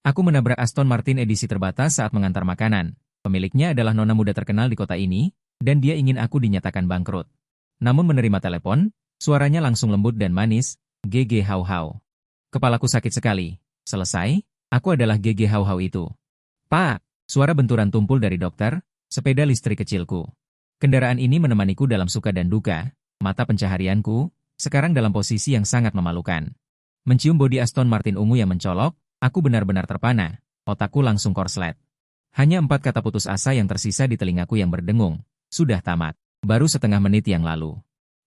Aku menabrak Aston Martin edisi terbatas saat mengantar makanan. Pemiliknya adalah nona muda terkenal di kota ini, dan dia ingin aku dinyatakan bangkrut. Namun menerima telepon, suaranya langsung lembut dan manis, GG Hau Hau. Kepalaku sakit sekali. Selesai, aku adalah GG Hau Hau itu. Pak, suara benturan tumpul dari dokter, sepeda listrik kecilku. Kendaraan ini menemaniku dalam suka dan duka, mata pencaharianku, sekarang dalam posisi yang sangat memalukan. Mencium bodi Aston Martin ungu yang mencolok, aku benar-benar terpana, otakku langsung korslet. Hanya 4 kata putus asa yang tersisa di telingaku yang berdengung. Sudah tamat. Baru setengah menit yang lalu.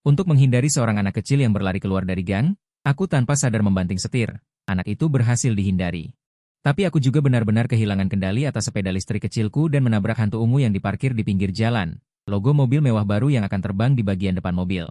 Untuk menghindari seorang anak kecil yang berlari keluar dari gang, aku tanpa sadar membanting setir. Anak itu berhasil dihindari. Tapi aku juga benar-benar kehilangan kendali atas sepeda listrik kecilku dan menabrak hantu ungu yang diparkir di pinggir jalan. Logo mobil mewah baru yang akan terbang di bagian depan mobil.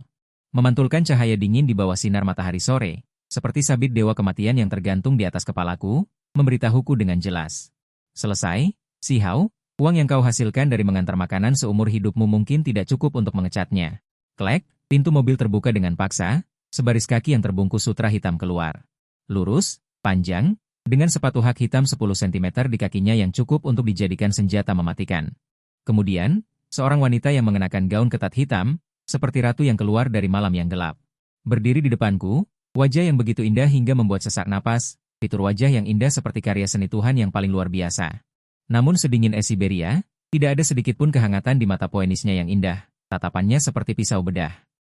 Memantulkan cahaya dingin di bawah sinar matahari sore, seperti sabit dewa kematian yang tergantung di atas kepalaku, memberitahuku dengan jelas. Selesai, si Hau, uang yang kau hasilkan dari mengantar makanan seumur hidupmu mungkin tidak cukup untuk mengecatnya. Klek, pintu mobil terbuka dengan paksa, sebaris kaki yang terbungkus sutra hitam keluar. Lurus, panjang, dengan sepatu hak hitam 10 cm di kakinya yang cukup untuk dijadikan senjata mematikan. Kemudian, seorang wanita yang mengenakan gaun ketat hitam, seperti ratu yang keluar dari malam yang gelap. Berdiri di depanku, wajah yang begitu indah hingga membuat sesak napas, fitur wajah yang indah seperti karya seni Tuhan yang paling luar biasa. Namun sedingin es Siberia, tidak ada sedikit pun kehangatan di mata poenisnya yang indah, tatapannya seperti pisau bedah.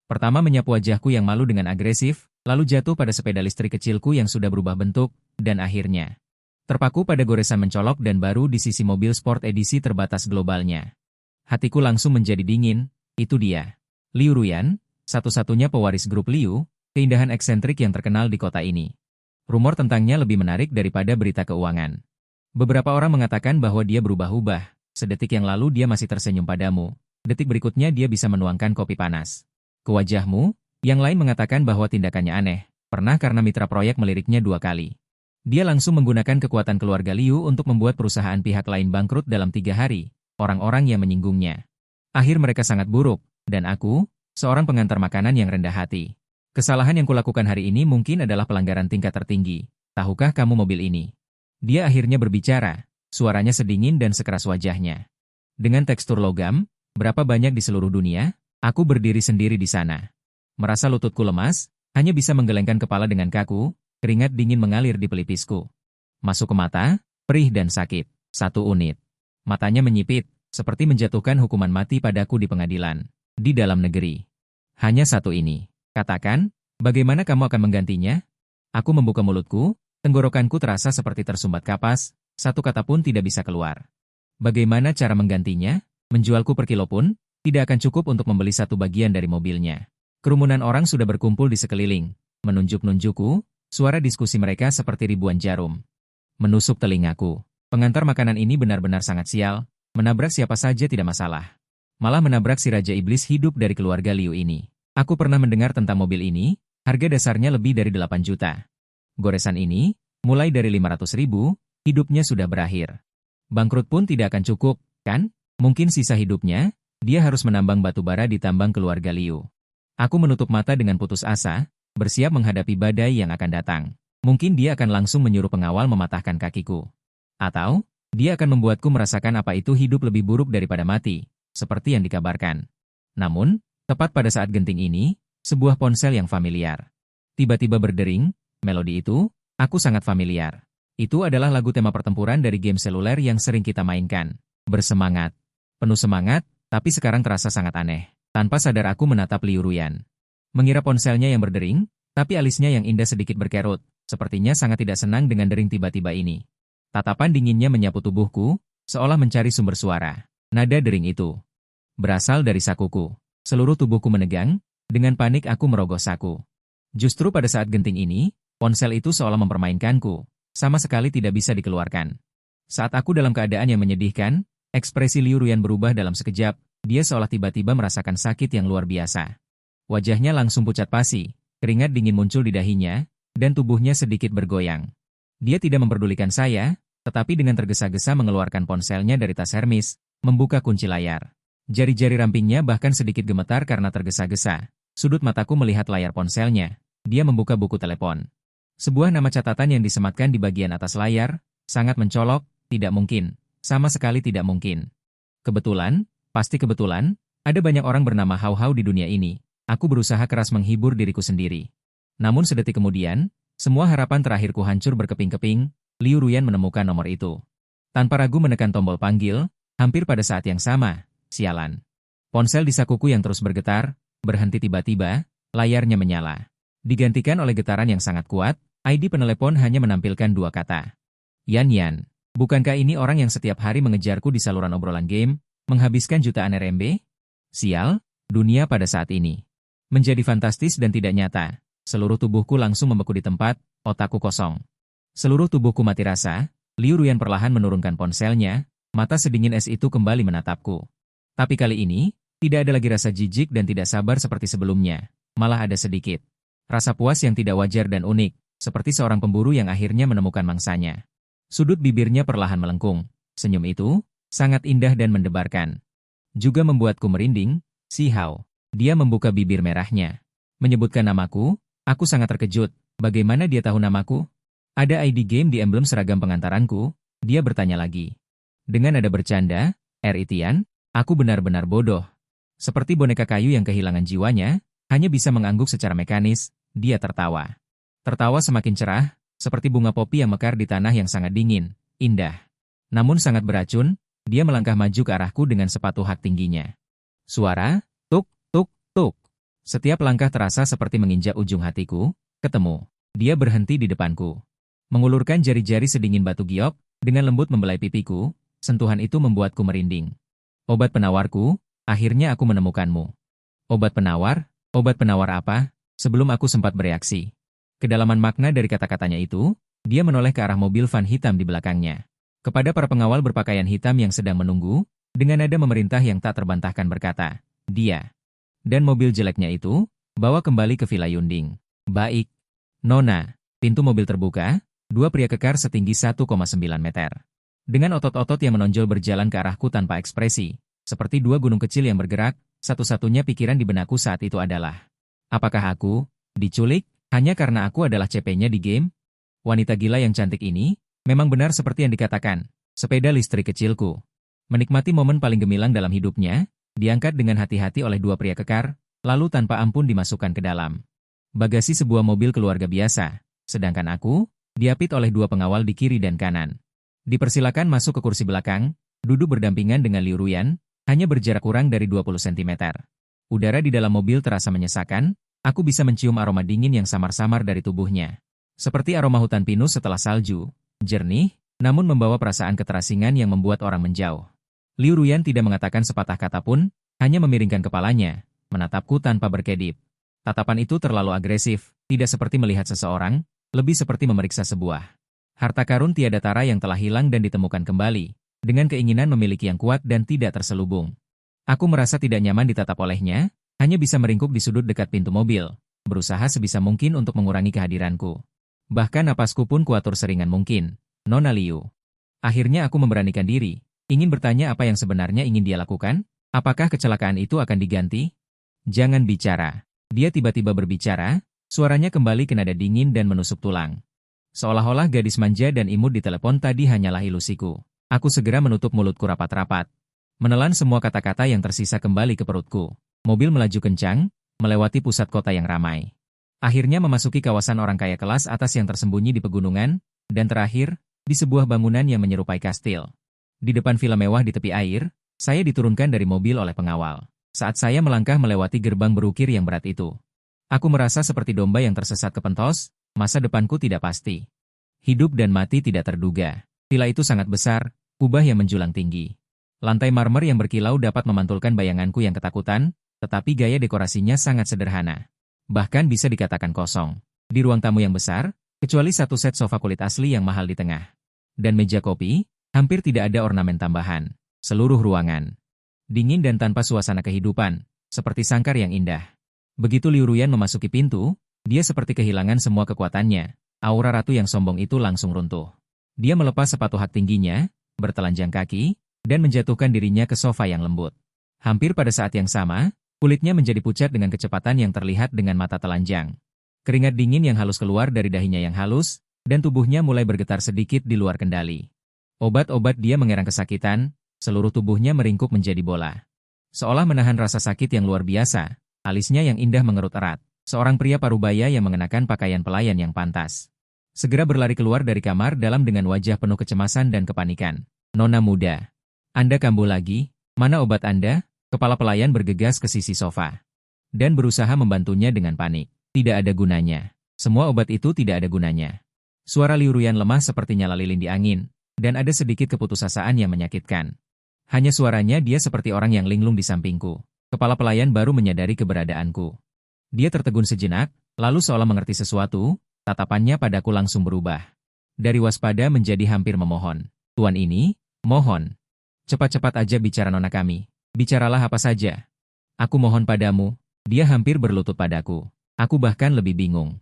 Pertama menyapu wajahku yang malu dengan agresif, lalu jatuh pada sepeda listrik kecilku yang sudah berubah bentuk, dan akhirnya terpaku pada goresan mencolok dan baru di sisi mobil sport edisi terbatas globalnya. Hatiku langsung menjadi dingin, itu dia. Liu Ruyan, satu-satunya pewaris grup Liu, keindahan eksentrik yang terkenal di kota ini. Rumor tentangnya lebih menarik daripada berita keuangan. Beberapa orang mengatakan bahwa dia berubah-ubah. Sedetik yang lalu dia masih tersenyum padamu. Detik berikutnya dia bisa menuangkan kopi panas ke wajahmu. Yang lain mengatakan bahwa tindakannya aneh. Pernah karena mitra proyek meliriknya 2 kali. Dia langsung menggunakan kekuatan keluarga Liu untuk membuat perusahaan pihak lain bangkrut dalam 3 hari. Orang-orang yang menyinggungnya. Akhir mereka sangat buruk. Dan aku, seorang pengantar makanan yang rendah hati. Kesalahan yang kulakukan hari ini mungkin adalah pelanggaran tingkat tertinggi. Tahukah kamu mobil ini? Dia akhirnya berbicara, suaranya sedingin dan sekeras wajahnya. Dengan tekstur logam, berapa banyak di seluruh dunia, aku berdiri sendiri di sana. Merasa lututku lemas, hanya bisa menggelengkan kepala dengan kaku, keringat dingin mengalir di pelipisku. Masuk ke mata, perih dan sakit, 1 unit. Matanya menyipit, seperti menjatuhkan hukuman mati padaku di pengadilan. Di dalam negeri. Hanya 1 ini. Katakan, bagaimana kamu akan menggantinya? Aku membuka mulutku. Tenggorokanku terasa seperti tersumbat kapas, 1 kata pun tidak bisa keluar. Bagaimana cara menggantinya? Menjualku per kilo pun, tidak akan cukup untuk membeli 1 bagian dari mobilnya. Kerumunan orang sudah berkumpul di sekeliling, menunjuk-nunjukku, suara diskusi mereka seperti ribuan jarum. Menusuk telingaku. Pengantar makanan ini benar-benar sangat sial, menabrak siapa saja tidak masalah. Malah menabrak si Raja Iblis hidup dari keluarga Liu ini. Aku pernah mendengar tentang mobil ini, harga dasarnya lebih dari 8 juta. Goresan ini, mulai dari 500.000, hidupnya sudah berakhir. Bangkrut pun tidak akan cukup, kan? Mungkin sisa hidupnya, dia harus menambang batu bara di tambang keluarga Liu. Aku menutup mata dengan putus asa, bersiap menghadapi badai yang akan datang. Mungkin dia akan langsung menyuruh pengawal mematahkan kakiku. Atau, dia akan membuatku merasakan apa itu hidup lebih buruk daripada mati, seperti yang dikabarkan. Namun, tepat pada saat genting ini, sebuah ponsel yang familiar tiba-tiba berdering. Melodi itu, aku sangat familiar. Itu adalah lagu tema pertempuran dari game seluler yang sering kita mainkan. Bersemangat. Penuh semangat, tapi sekarang terasa sangat aneh. Tanpa sadar aku menatap Liu Ruyan. Mengira ponselnya yang berdering, tapi alisnya yang indah sedikit berkerut. Sepertinya sangat tidak senang dengan dering tiba-tiba ini. Tatapan dinginnya menyapu tubuhku, seolah mencari sumber suara. Nada dering itu berasal dari sakuku. Seluruh tubuhku menegang, dengan panik aku merogoh saku. Justru pada saat genting ini, ponsel itu seolah mempermainkanku, sama sekali tidak bisa dikeluarkan. Saat aku dalam keadaan yang menyedihkan, ekspresi Liu Ruyan berubah dalam sekejap, dia seolah tiba-tiba merasakan sakit yang luar biasa. Wajahnya langsung pucat pasi, keringat dingin muncul di dahinya, dan tubuhnya sedikit bergoyang. Dia tidak memperdulikan saya, tetapi dengan tergesa-gesa mengeluarkan ponselnya dari tas Hermes, membuka kunci layar. Jari-jari rampingnya bahkan sedikit gemetar karena tergesa-gesa. Sudut mataku melihat layar ponselnya. Dia membuka buku telepon. Sebuah nama catatan yang disematkan di bagian atas layar, Sangat mencolok, tidak mungkin. Sama sekali tidak mungkin. Kebetulan, pasti kebetulan, ada banyak orang bernama Hao Hao di dunia ini. Aku berusaha keras menghibur diriku sendiri. Namun sedetik kemudian, semua harapan terakhirku hancur berkeping-keping. Liu Ruyan menemukan nomor itu. Tanpa ragu menekan tombol panggil, hampir pada saat yang sama. Sialan. Ponsel di sakuku yang terus bergetar, berhenti tiba-tiba, layarnya menyala. Digantikan oleh getaran yang sangat kuat, ID penelepon hanya menampilkan dua kata. Yan Yan. Bukankah ini orang yang setiap hari mengejarku di saluran obrolan game, menghabiskan jutaan RMB? Sial, dunia pada saat ini. Menjadi fantastis dan tidak nyata. Seluruh tubuhku langsung membeku di tempat, otakku kosong. Seluruh tubuhku mati rasa. Liu Ruyan perlahan menurunkan ponselnya, mata sedingin es itu kembali menatapku. Tapi kali ini, tidak ada lagi rasa jijik dan tidak sabar seperti sebelumnya. Malah ada sedikit rasa puas yang tidak wajar dan unik, seperti seorang pemburu yang akhirnya menemukan mangsanya. Sudut bibirnya perlahan melengkung. Senyum itu sangat indah dan mendebarkan. Juga membuatku merinding. Si Hao. Dia membuka bibir merahnya. Menyebutkan namaku, aku sangat terkejut. Bagaimana dia tahu namaku? Ada ID game di emblem seragam pengantaranku. Dia bertanya lagi. Dengan nada bercanda, Itian, aku benar-benar bodoh. Seperti boneka kayu yang kehilangan jiwanya, hanya bisa mengangguk secara mekanis. Dia tertawa. Tertawa semakin cerah, seperti bunga popi yang mekar di tanah yang sangat dingin, indah. Namun sangat beracun, dia melangkah maju ke arahku dengan sepatu hak tingginya. Suara, tuk, tuk, tuk. Setiap langkah terasa seperti menginjak ujung hatiku. Ketemu. Dia berhenti di depanku. Mengulurkan jari-jari sedingin batu giok, dengan lembut membelai pipiku, sentuhan itu membuatku merinding. Obat penawarku, akhirnya aku menemukanmu. Obat penawar apa? Sebelum aku sempat bereaksi. Kedalaman makna dari kata-katanya itu, dia menoleh ke arah mobil van hitam di belakangnya. Kepada para pengawal berpakaian hitam yang sedang menunggu, dengan nada memerintah yang tak terbantahkan berkata, dia. Dan mobil jeleknya itu, bawa kembali ke Villa Yunding. Baik. Nona, pintu mobil terbuka, dua pria kekar setinggi 1,9 meter. Dengan otot-otot yang menonjol berjalan ke arahku tanpa ekspresi, seperti dua gunung kecil yang bergerak, satu-satunya pikiran di benakku saat itu adalah, apakah aku diculik hanya karena aku adalah CP-nya di game? Wanita gila yang cantik ini, memang benar seperti yang dikatakan, sepeda listrik kecilku. Menikmati momen paling gemilang dalam hidupnya, diangkat dengan hati-hati oleh dua pria kekar, lalu tanpa ampun dimasukkan ke dalam bagasi sebuah mobil keluarga biasa, sedangkan aku diapit oleh dua pengawal di kiri dan kanan. Dipersilakan masuk ke kursi belakang, duduk berdampingan dengan Liu Ruyan, hanya berjarak kurang dari 20 cm. Udara di dalam mobil terasa menyesakan, aku bisa mencium aroma dingin yang samar-samar dari tubuhnya. Seperti aroma hutan pinus setelah salju, jernih, namun membawa perasaan keterasingan yang membuat orang menjauh. Liu Ruyan tidak mengatakan sepatah kata pun, hanya memiringkan kepalanya, menatapku tanpa berkedip. Tatapan itu terlalu agresif, tidak seperti melihat seseorang, lebih seperti memeriksa sebuah harta karun tiada tara yang telah hilang dan ditemukan kembali, dengan keinginan memiliki yang kuat dan tidak terselubung. Aku merasa tidak nyaman ditatap olehnya, hanya bisa meringkuk di sudut dekat pintu mobil, berusaha sebisa mungkin untuk mengurangi kehadiranku. Bahkan napasku pun kuatur seringan mungkin. Nona Liu. Akhirnya aku memberanikan diri, ingin bertanya apa yang sebenarnya ingin dia lakukan, apakah kecelakaan itu akan diganti? Jangan bicara. Dia tiba-tiba berbicara, suaranya kembali ke nada dingin dan menusuk tulang. Seolah-olah gadis manja dan imut di telepon tadi hanyalah ilusiku. Aku segera menutup mulutku rapat-rapat. Menelan semua kata-kata yang tersisa kembali ke perutku. Mobil melaju kencang, melewati pusat kota yang ramai. Akhirnya memasuki kawasan orang kaya kelas atas yang tersembunyi di pegunungan, dan terakhir, di sebuah bangunan yang menyerupai kastil. Di depan villa mewah di tepi air, saya diturunkan dari mobil oleh pengawal. Saat saya melangkah melewati gerbang berukir yang berat itu, aku merasa seperti domba yang tersesat kepentos, masa depanku tidak pasti. Hidup dan mati tidak terduga. Villa itu sangat besar, kubah yang menjulang tinggi. Lantai marmer yang berkilau dapat memantulkan bayanganku yang ketakutan, tetapi gaya dekorasinya sangat sederhana. Bahkan bisa dikatakan kosong. Di ruang tamu yang besar, kecuali satu set sofa kulit asli yang mahal di tengah. Dan meja kopi, hampir tidak ada ornamen tambahan. Seluruh ruangan dingin dan tanpa suasana kehidupan, seperti sangkar yang indah. Begitu Liu Ruyan memasuki pintu, dia seperti kehilangan semua kekuatannya. Aura ratu yang sombong itu langsung runtuh. Dia melepas sepatu hak tingginya, bertelanjang kaki, dan menjatuhkan dirinya ke sofa yang lembut. Hampir pada saat yang sama, kulitnya menjadi pucat dengan kecepatan yang terlihat dengan mata telanjang. Keringat dingin yang halus keluar dari dahinya yang halus, dan tubuhnya mulai bergetar sedikit di luar kendali. Obat-obat dia mengerang kesakitan, seluruh tubuhnya meringkuk menjadi bola. Seolah menahan rasa sakit yang luar biasa, alisnya yang indah mengerut erat. Seorang pria parubaya yang mengenakan pakaian pelayan yang pantas. Segera berlari keluar dari kamar dalam dengan wajah penuh kecemasan dan kepanikan. Nona muda, Anda kambuh lagi? Mana obat Anda? Kepala pelayan bergegas ke sisi sofa. Dan berusaha membantunya dengan panik. Tidak ada gunanya. Semua obat itu tidak ada gunanya. Suara Liu Ruyan lemah seperti nyala lilin di angin, dan ada sedikit keputusasaan yang menyakitkan. Hanya suaranya dia seperti orang yang linglung di sampingku. Kepala pelayan baru menyadari keberadaanku. Dia tertegun sejenak, lalu seolah mengerti sesuatu, tatapannya padaku langsung berubah. Dari waspada menjadi hampir memohon. Tuan ini, mohon. Cepat-cepat aja bicara nona kami. Bicaralah apa saja. Aku mohon padamu. Dia hampir berlutut padaku. Aku bahkan lebih bingung.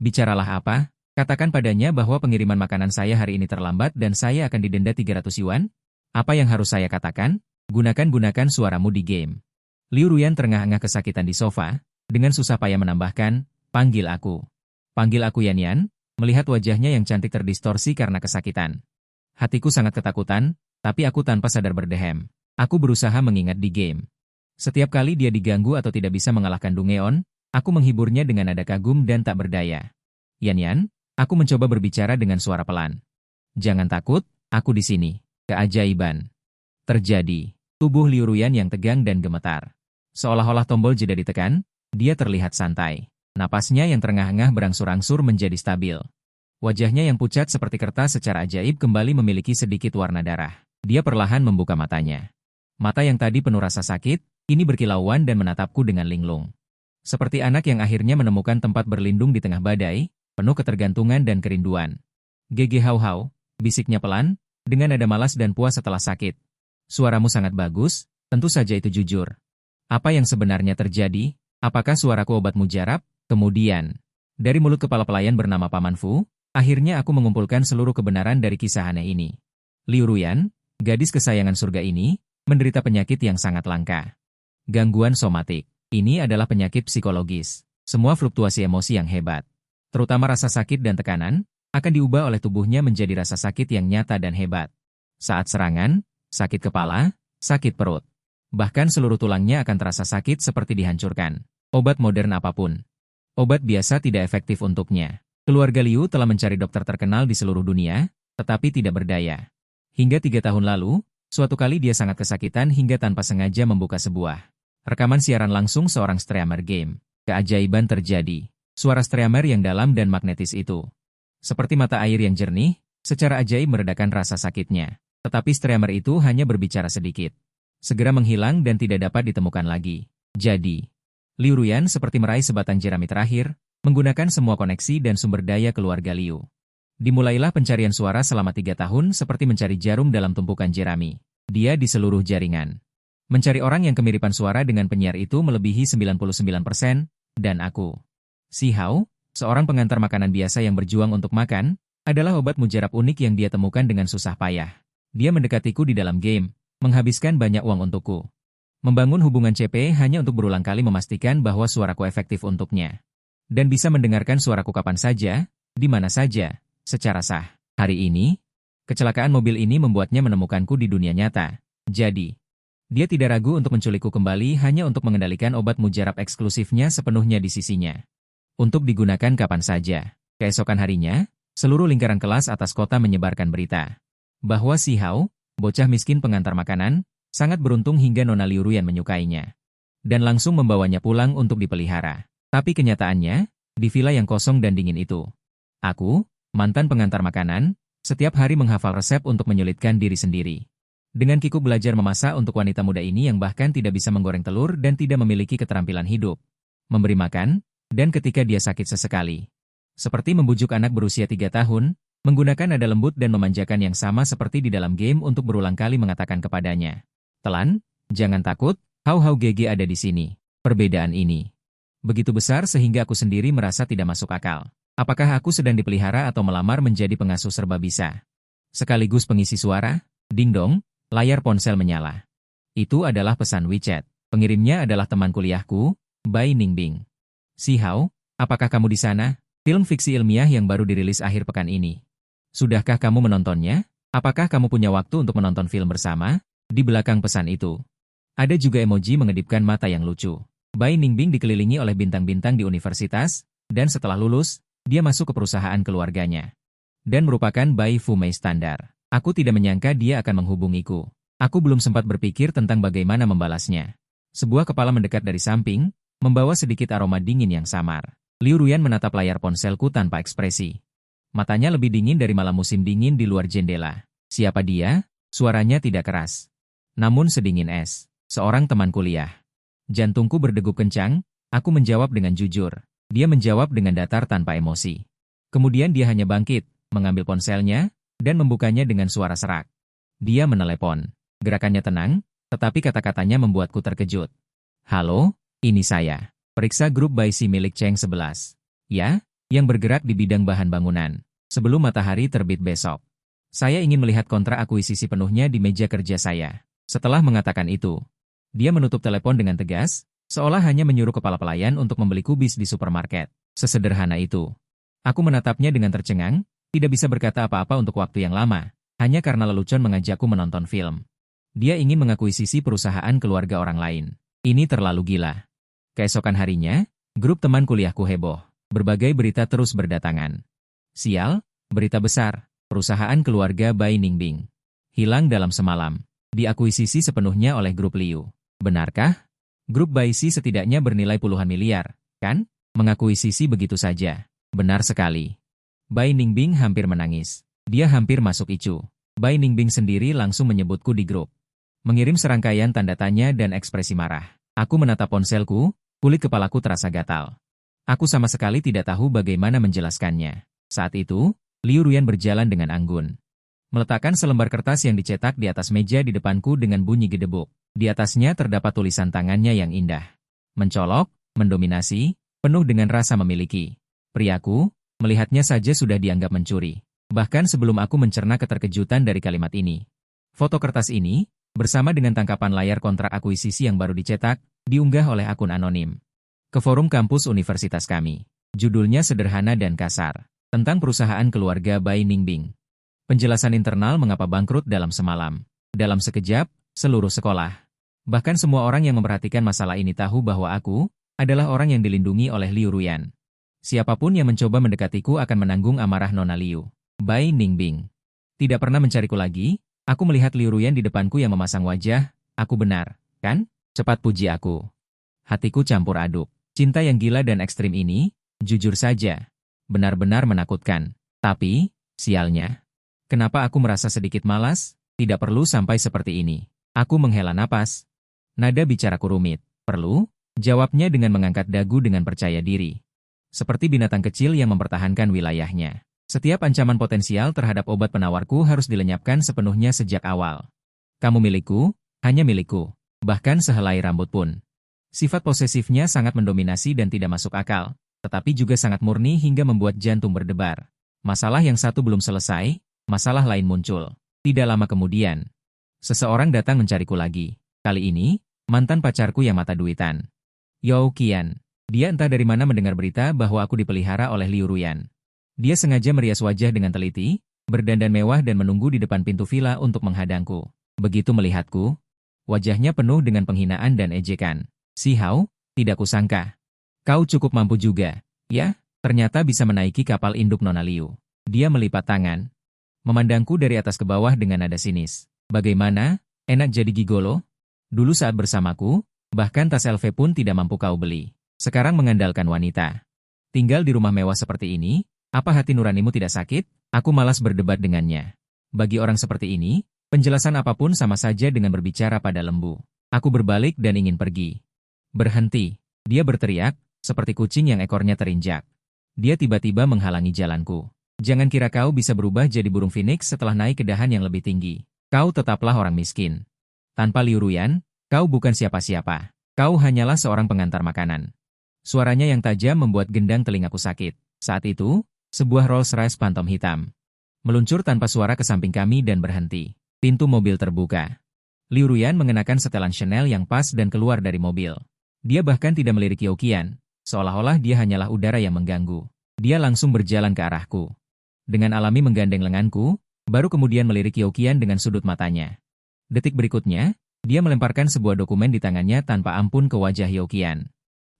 Bicaralah apa? Katakan padanya bahwa pengiriman makanan saya hari ini terlambat dan saya akan didenda 300 yuan? Apa yang harus saya katakan? Gunakan suaramu di game. Liu Ruyan terengah-engah kesakitan di sofa, dengan susah payah menambahkan, panggil aku. Panggil aku Yan Yan, melihat wajahnya yang cantik terdistorsi karena kesakitan. Hatiku sangat ketakutan, tapi aku tanpa sadar berdehem. Aku berusaha mengingat di game. Setiap kali dia diganggu atau tidak bisa mengalahkan Dungeon, aku menghiburnya dengan nada kagum dan tak berdaya. Yan Yan, aku mencoba berbicara dengan suara pelan. Jangan takut, aku di sini. Keajaiban terjadi. Tubuh Liu Ruyan yang tegang dan gemetar. Seolah-olah tombol jeda ditekan, dia terlihat santai. Napasnya yang terengah-engah berangsur-angsur menjadi stabil. Wajahnya yang pucat seperti kertas secara ajaib kembali memiliki sedikit warna darah. Dia perlahan membuka matanya. Mata yang tadi penuh rasa sakit, ini berkilauan dan menatapku dengan linglung. Seperti anak yang akhirnya menemukan tempat berlindung di tengah badai, penuh ketergantungan dan kerinduan. Gege hau-hau, bisiknya pelan, dengan nada malas dan puas setelah sakit. Suaramu sangat bagus, tentu saja itu jujur. Apa yang sebenarnya terjadi? Apakah suaraku obat mujarab? Kemudian, dari mulut kepala pelayan bernama Paman Fu, akhirnya aku mengumpulkan seluruh kebenaran dari kisah aneh ini. Liu Ruyan, gadis kesayangan surga ini, menderita penyakit yang sangat langka. Gangguan somatik. Ini adalah penyakit psikologis. Semua fluktuasi emosi yang hebat, terutama rasa sakit dan tekanan, akan diubah oleh tubuhnya menjadi rasa sakit yang nyata dan hebat. Saat serangan, sakit kepala, sakit perut. Bahkan seluruh tulangnya akan terasa sakit seperti dihancurkan. Obat modern apapun. Obat biasa tidak efektif untuknya. Keluarga Liu telah mencari dokter terkenal di seluruh dunia, tetapi tidak berdaya. Hingga 3 tahun lalu, suatu kali dia sangat kesakitan hingga tanpa sengaja membuka sebuah rekaman siaran langsung seorang streamer game. Keajaiban terjadi. Suara streamer yang dalam dan magnetis itu, seperti mata air yang jernih, secara ajaib meredakan rasa sakitnya. Tetapi streamer itu hanya berbicara sedikit. Segera menghilang dan tidak dapat ditemukan lagi. Jadi, Liu Ruyan seperti meraih sebatang jerami terakhir, menggunakan semua koneksi dan sumber daya keluarga Liu. Dimulailah pencarian suara selama 3 tahun seperti mencari jarum dalam tumpukan jerami. Dia di seluruh jaringan. Mencari orang yang kemiripan suara dengan penyiar itu melebihi 99%, dan aku. Si Hao, seorang pengantar makanan biasa yang berjuang untuk makan, adalah obat mujarab unik yang dia temukan dengan susah payah. Dia mendekatiku di dalam game, menghabiskan banyak uang untukku. Membangun hubungan CP hanya untuk berulang kali memastikan bahwa suaraku efektif untuknya. Dan bisa mendengarkan suaraku kapan saja, di mana saja, secara sah. Hari ini, kecelakaan mobil ini membuatnya menemukanku di dunia nyata. Jadi, dia tidak ragu untuk menculikku kembali hanya untuk mengendalikan obat mujarab eksklusifnya sepenuhnya di sisinya. Untuk digunakan kapan saja. Keesokan harinya, seluruh lingkaran kelas atas kota menyebarkan berita bahwa si Hao, bocah miskin pengantar makanan, sangat beruntung hingga Nona Liu Ruyan menyukainya. Dan langsung membawanya pulang untuk dipelihara. Tapi kenyataannya, di villa yang kosong dan dingin itu, aku, mantan pengantar makanan, setiap hari menghafal resep untuk menyulitkan diri sendiri. Dengan kikuk belajar memasak untuk wanita muda ini yang bahkan tidak bisa menggoreng telur dan tidak memiliki keterampilan hidup. Memberi makan, dan ketika dia sakit sesekali. Seperti membujuk anak berusia 3 tahun, menggunakan nada lembut dan memanjakan yang sama seperti di dalam game untuk berulang kali mengatakan kepadanya. Telan, jangan takut, Hau-Hau GG ada di sini. Perbedaan ini begitu besar sehingga aku sendiri merasa tidak masuk akal. Apakah aku sedang dipelihara atau melamar menjadi pengasuh serba bisa? Sekaligus pengisi suara, ding dong, layar ponsel menyala. Itu adalah pesan WeChat. Pengirimnya adalah teman kuliahku, Bai Ningbing. Si Hao, apakah kamu di sana? Film fiksi ilmiah yang baru dirilis akhir pekan ini. Sudahkah kamu menontonnya? Apakah kamu punya waktu untuk menonton film bersama? Di belakang pesan itu, ada juga emoji mengedipkan mata yang lucu. Bai Ningbing dikelilingi oleh bintang-bintang di universitas, dan setelah lulus, dia masuk ke perusahaan keluarganya. Dan merupakan Bai Fumei standar. Aku tidak menyangka dia akan menghubungiku. Aku belum sempat berpikir tentang bagaimana membalasnya. Sebuah kepala mendekat dari samping, membawa sedikit aroma dingin yang samar. Liu Ruyan menatap layar ponselku tanpa ekspresi. Matanya lebih dingin dari malam musim dingin di luar jendela. Siapa dia? Suaranya tidak keras. Namun sedingin es. Seorang teman kuliah. Jantungku berdegup kencang, aku menjawab dengan jujur. Dia menjawab dengan datar tanpa emosi. Kemudian dia hanya bangkit, mengambil ponselnya, dan membukanya dengan suara serak. Dia menelepon. Gerakannya tenang, tetapi kata-katanya membuatku terkejut. Halo, ini saya. Periksa grup Baisi milik Cheng 11. Ya, yang bergerak di bidang bahan bangunan. Sebelum matahari terbit besok. Saya ingin melihat kontrak akuisisi penuhnya di meja kerja saya. Setelah mengatakan itu, dia menutup telepon dengan tegas, seolah hanya menyuruh kepala pelayan untuk membeli kubis di supermarket. Sesederhana itu. Aku menatapnya dengan tercengang, tidak bisa berkata apa-apa untuk waktu yang lama, hanya karena lelucon mengajakku menonton film. Dia ingin mengakuisisi perusahaan keluarga orang lain. Ini terlalu gila. Keesokan harinya, grup teman kuliahku heboh. Berbagai berita terus berdatangan. Sial, berita besar, perusahaan keluarga Bai Ningbing hilang dalam semalam. Diakuisisi sepenuhnya oleh grup Liu. Benarkah? Grup Baisi setidaknya bernilai puluhan miliar, kan? Mengakuisisi begitu saja. Benar sekali. Bai Ningbing hampir menangis. Dia hampir masuk icu. Bai Ningbing sendiri langsung menyebutku di grup. Mengirim serangkaian tanda tanya dan ekspresi marah. Aku menatap ponselku, kulit kepalaku terasa gatal. Aku sama sekali tidak tahu bagaimana menjelaskannya. Saat itu, Liu Ruyan berjalan dengan anggun. Meletakkan selembar kertas yang dicetak di atas meja di depanku dengan bunyi gedebuk. Di atasnya terdapat tulisan tangannya yang indah. Mencolok, mendominasi, penuh dengan rasa memiliki. Priaku, melihatnya saja sudah dianggap mencuri. Bahkan sebelum aku mencerna keterkejutan dari kalimat ini. Foto kertas ini, bersama dengan tangkapan layar kontrak akuisisi yang baru dicetak, diunggah oleh akun anonim. Ke forum kampus universitas kami. Judulnya sederhana dan kasar. Tentang perusahaan keluarga Bai Ningbing. Penjelasan internal mengapa bangkrut dalam semalam. Dalam sekejap, seluruh sekolah. Bahkan semua orang yang memperhatikan masalah ini tahu bahwa aku adalah orang yang dilindungi oleh Liu Ruyan. Siapapun yang mencoba mendekatiku akan menanggung amarah Nona Liu. Bai Ningbing. Tidak pernah mencariku lagi, aku melihat Liu Ruyan di depanku yang memasang wajah, aku benar, kan? Cepat puji aku. Hatiku campur aduk. Cinta yang gila dan ekstrim ini, jujur saja, benar-benar menakutkan. Tapi, sialnya. Kenapa aku merasa sedikit malas? Tidak perlu sampai seperti ini. Aku menghela napas. Nada bicaraku rumit. Perlu? Jawabnya dengan mengangkat dagu dengan percaya diri. Seperti binatang kecil yang mempertahankan wilayahnya. Setiap ancaman potensial terhadap obat penawarku harus dilenyapkan sepenuhnya sejak awal. Kamu milikku, hanya milikku. Bahkan sehelai rambut pun. Sifat posesifnya sangat mendominasi dan tidak masuk akal, tetapi juga sangat murni hingga membuat jantung berdebar. Masalah yang satu belum selesai, masalah lain muncul. Tidak lama kemudian, seseorang datang mencariku lagi. Kali ini, mantan pacarku yang mata duitan. Yao Qian. Dia entah dari mana mendengar berita bahwa aku dipelihara oleh Liu Ruyan. Dia sengaja merias wajah dengan teliti, berdandan mewah dan menunggu di depan pintu villa untuk menghadangku. Begitu melihatku, wajahnya penuh dengan penghinaan dan ejekan. Si Hao, tidak kusangka. Kau cukup mampu juga, ya? Ternyata bisa menaiki kapal induk Nona Liu. Dia melipat tangan. Memandangku dari atas ke bawah dengan nada sinis. Bagaimana? Enak jadi gigolo? Dulu saat bersamaku, bahkan tas LV pun tidak mampu kau beli. Sekarang mengandalkan wanita. Tinggal di rumah mewah seperti ini, apa hati nuranimu tidak sakit? Aku malas berdebat dengannya. Bagi orang seperti ini, penjelasan apapun sama saja dengan berbicara pada lembu. Aku berbalik dan ingin pergi. Berhenti. Dia berteriak, seperti kucing yang ekornya terinjak. Dia tiba-tiba menghalangi jalanku. Jangan kira kau bisa berubah jadi burung phoenix setelah naik ke dahan yang lebih tinggi. Kau tetaplah orang miskin. Tanpa Liu Ruyan, kau bukan siapa-siapa. Kau hanyalah seorang pengantar makanan. Suaranya yang tajam membuat gendang telingaku sakit. Saat itu, sebuah Rolls-Royce Phantom hitam meluncur tanpa suara ke samping kami dan berhenti. Pintu mobil terbuka. Liu Ruyan mengenakan setelan Chanel yang pas dan keluar dari mobil. Dia bahkan tidak melirik Yao Qian, seolah-olah dia hanyalah udara yang mengganggu. Dia langsung berjalan ke arahku. Dengan alami menggandeng lenganku, baru kemudian melirik Youqian dengan sudut matanya. Detik berikutnya, dia melemparkan sebuah dokumen di tangannya tanpa ampun ke wajah Youqian.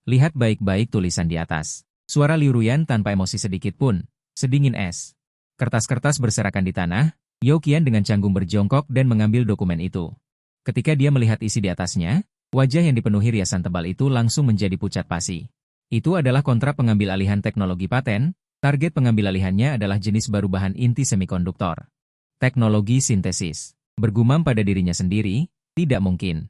Lihat baik-baik tulisan di atas. Suara Liu Ruyan tanpa emosi sedikit pun, sedingin es. Kertas-kertas berserakan di tanah, Youqian dengan canggung berjongkok dan mengambil dokumen itu. Ketika dia melihat isi di atasnya, wajah yang dipenuhi riasan tebal itu langsung menjadi pucat pasi. Itu adalah kontrak pengambil alihan teknologi paten, target pengambil alihannya adalah jenis baru bahan inti semikonduktor. Teknologi sintesis. Bergumam pada dirinya sendiri, tidak mungkin.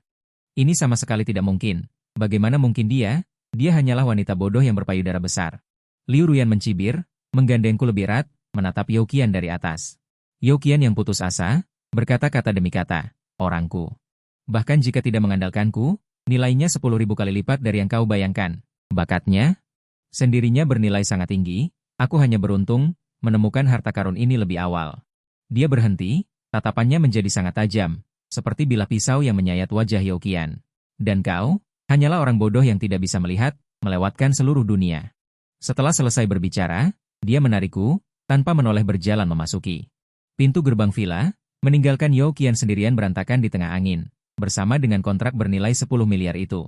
Ini sama sekali tidak mungkin. Bagaimana mungkin dia? Dia hanyalah wanita bodoh yang berpayudara besar. Liu Ruyan mencibir, menggandengku lebih erat, menatap Youqian dari atas. Youqian yang putus asa, berkata kata demi kata, orangku. Bahkan jika tidak mengandalkanku, nilainya 10.000 kali lipat dari yang kau bayangkan. Bakatnya, sendirinya bernilai sangat tinggi, aku hanya beruntung, menemukan harta karun ini lebih awal. Dia berhenti, tatapannya menjadi sangat tajam, seperti bilah pisau yang menyayat wajah Youqian. Dan kau, hanyalah orang bodoh yang tidak bisa melihat, melewatkan seluruh dunia. Setelah selesai berbicara, dia menarikku, tanpa menoleh berjalan memasuki pintu gerbang villa, meninggalkan Youqian sendirian berantakan di tengah angin, bersama dengan kontrak bernilai 10 miliar itu.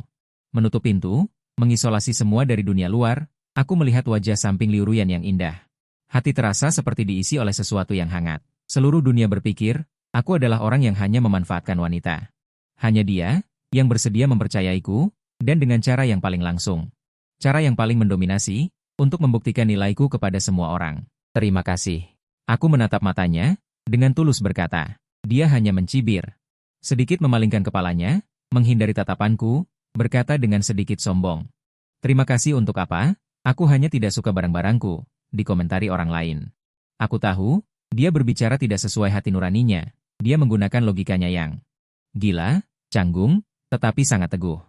Menutup pintu, mengisolasi semua dari dunia luar, aku melihat wajah samping Liu Ruyan yang indah. Hati terasa seperti diisi oleh sesuatu yang hangat. Seluruh dunia berpikir, aku adalah orang yang hanya memanfaatkan wanita. Hanya dia, yang bersedia mempercayaiku, dan dengan cara yang paling langsung. Cara yang paling mendominasi, untuk membuktikan nilaiku kepada semua orang. Terima kasih. Aku menatap matanya, dengan tulus berkata. Dia hanya mencibir. Sedikit memalingkan kepalanya, menghindari tatapanku, berkata dengan sedikit sombong. Terima kasih untuk apa? Aku hanya tidak suka barang-barangku, dikomentari orang lain. Aku tahu, dia berbicara tidak sesuai hati nuraninya. Dia menggunakan logikanya yang gila, canggung, tetapi sangat teguh.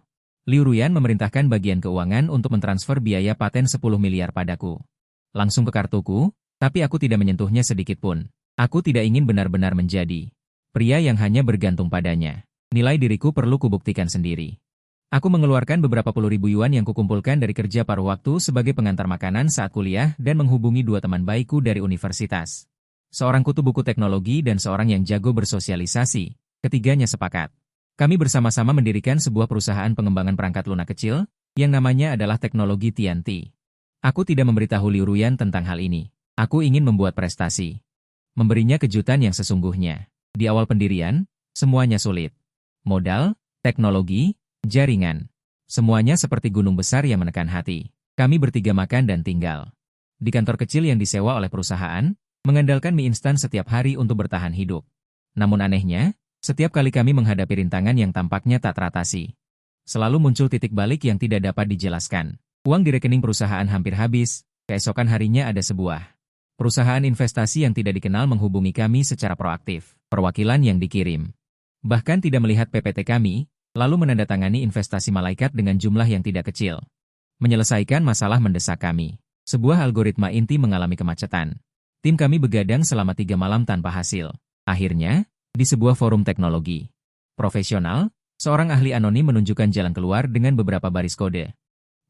Liu Ruyan memerintahkan bagian keuangan untuk mentransfer biaya paten 10 miliar padaku. Langsung ke kartuku, tapi aku tidak menyentuhnya sedikit pun. Aku tidak ingin benar-benar menjadi pria yang hanya bergantung padanya. Nilai diriku perlu kubuktikan sendiri. Aku mengeluarkan beberapa puluh ribu yuan yang kukumpulkan dari kerja paruh waktu sebagai pengantar makanan saat kuliah dan menghubungi dua teman baikku dari universitas. Seorang kutu buku teknologi dan seorang yang jago bersosialisasi. Ketiganya sepakat. Kami bersama-sama mendirikan sebuah perusahaan pengembangan perangkat lunak kecil, yang namanya adalah teknologi TNT. Aku tidak memberitahu Liu Ruyan tentang hal ini. Aku ingin membuat prestasi. Memberinya kejutan yang sesungguhnya. Di awal pendirian, semuanya sulit. Modal, teknologi, jaringan. Semuanya seperti gunung besar yang menekan hati. Kami bertiga makan dan tinggal di kantor kecil yang disewa oleh perusahaan, mengandalkan mie instan setiap hari untuk bertahan hidup. Namun anehnya, setiap kali kami menghadapi rintangan yang tampaknya tak teratasi, selalu muncul titik balik yang tidak dapat dijelaskan. Uang di rekening perusahaan hampir habis, keesokan harinya ada sebuah perusahaan investasi yang tidak dikenal menghubungi kami secara proaktif. Perwakilan yang dikirim bahkan tidak melihat PPT kami, lalu menandatangani investasi malaikat dengan jumlah yang tidak kecil. Menyelesaikan masalah mendesak kami. Sebuah algoritma inti mengalami kemacetan. Tim kami begadang selama 3 malam tanpa hasil. Akhirnya, di sebuah forum teknologi profesional, seorang ahli anonim menunjukkan jalan keluar dengan beberapa baris kode.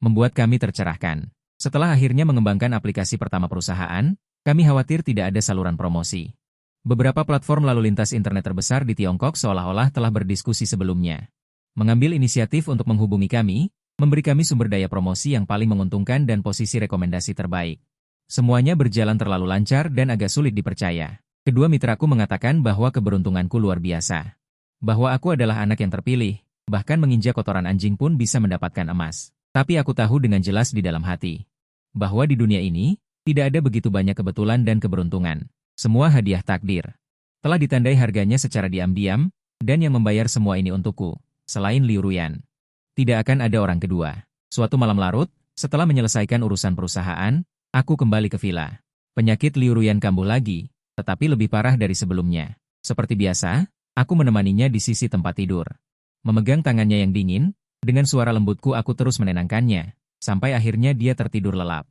Membuat kami tercerahkan. Setelah akhirnya mengembangkan aplikasi pertama perusahaan, kami khawatir tidak ada saluran promosi. Beberapa platform lalu lintas internet terbesar di Tiongkok seolah-olah telah berdiskusi sebelumnya. Mengambil inisiatif untuk menghubungi kami, memberi kami sumber daya promosi yang paling menguntungkan dan posisi rekomendasi terbaik. Semuanya berjalan terlalu lancar dan agak sulit dipercaya. Kedua mitraku mengatakan bahwa keberuntunganku luar biasa. Bahwa aku adalah anak yang terpilih, bahkan menginjak kotoran anjing pun bisa mendapatkan emas. Tapi aku tahu dengan jelas di dalam hati bahwa di dunia ini, tidak ada begitu banyak kebetulan dan keberuntungan. Semua hadiah takdir telah ditandai harganya secara diam-diam, dan yang membayar semua ini untukku, selain Liu Ruyan, tidak akan ada orang kedua. Suatu malam larut, setelah menyelesaikan urusan perusahaan, aku kembali ke villa. Penyakit Liu Ruyan kambuh lagi, tetapi lebih parah dari sebelumnya. Seperti biasa, aku menemaninya di sisi tempat tidur. Memegang tangannya yang dingin, dengan suara lembutku aku terus menenangkannya, sampai akhirnya dia tertidur lelap.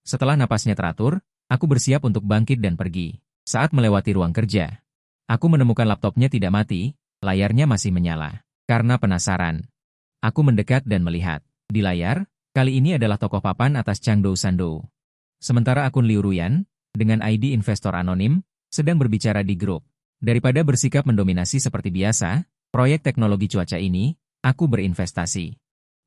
Setelah napasnya teratur, aku bersiap untuk bangkit dan pergi. Saat melewati ruang kerja, aku menemukan laptopnya tidak mati, layarnya masih menyala. Karena penasaran, aku mendekat dan melihat. Di layar, kali ini adalah tokoh papan atas Changdou Sandou. Sementara akun Liu Ruyan, dengan ID investor anonim, sedang berbicara di grup. Daripada bersikap mendominasi seperti biasa, proyek teknologi cuaca ini, aku berinvestasi.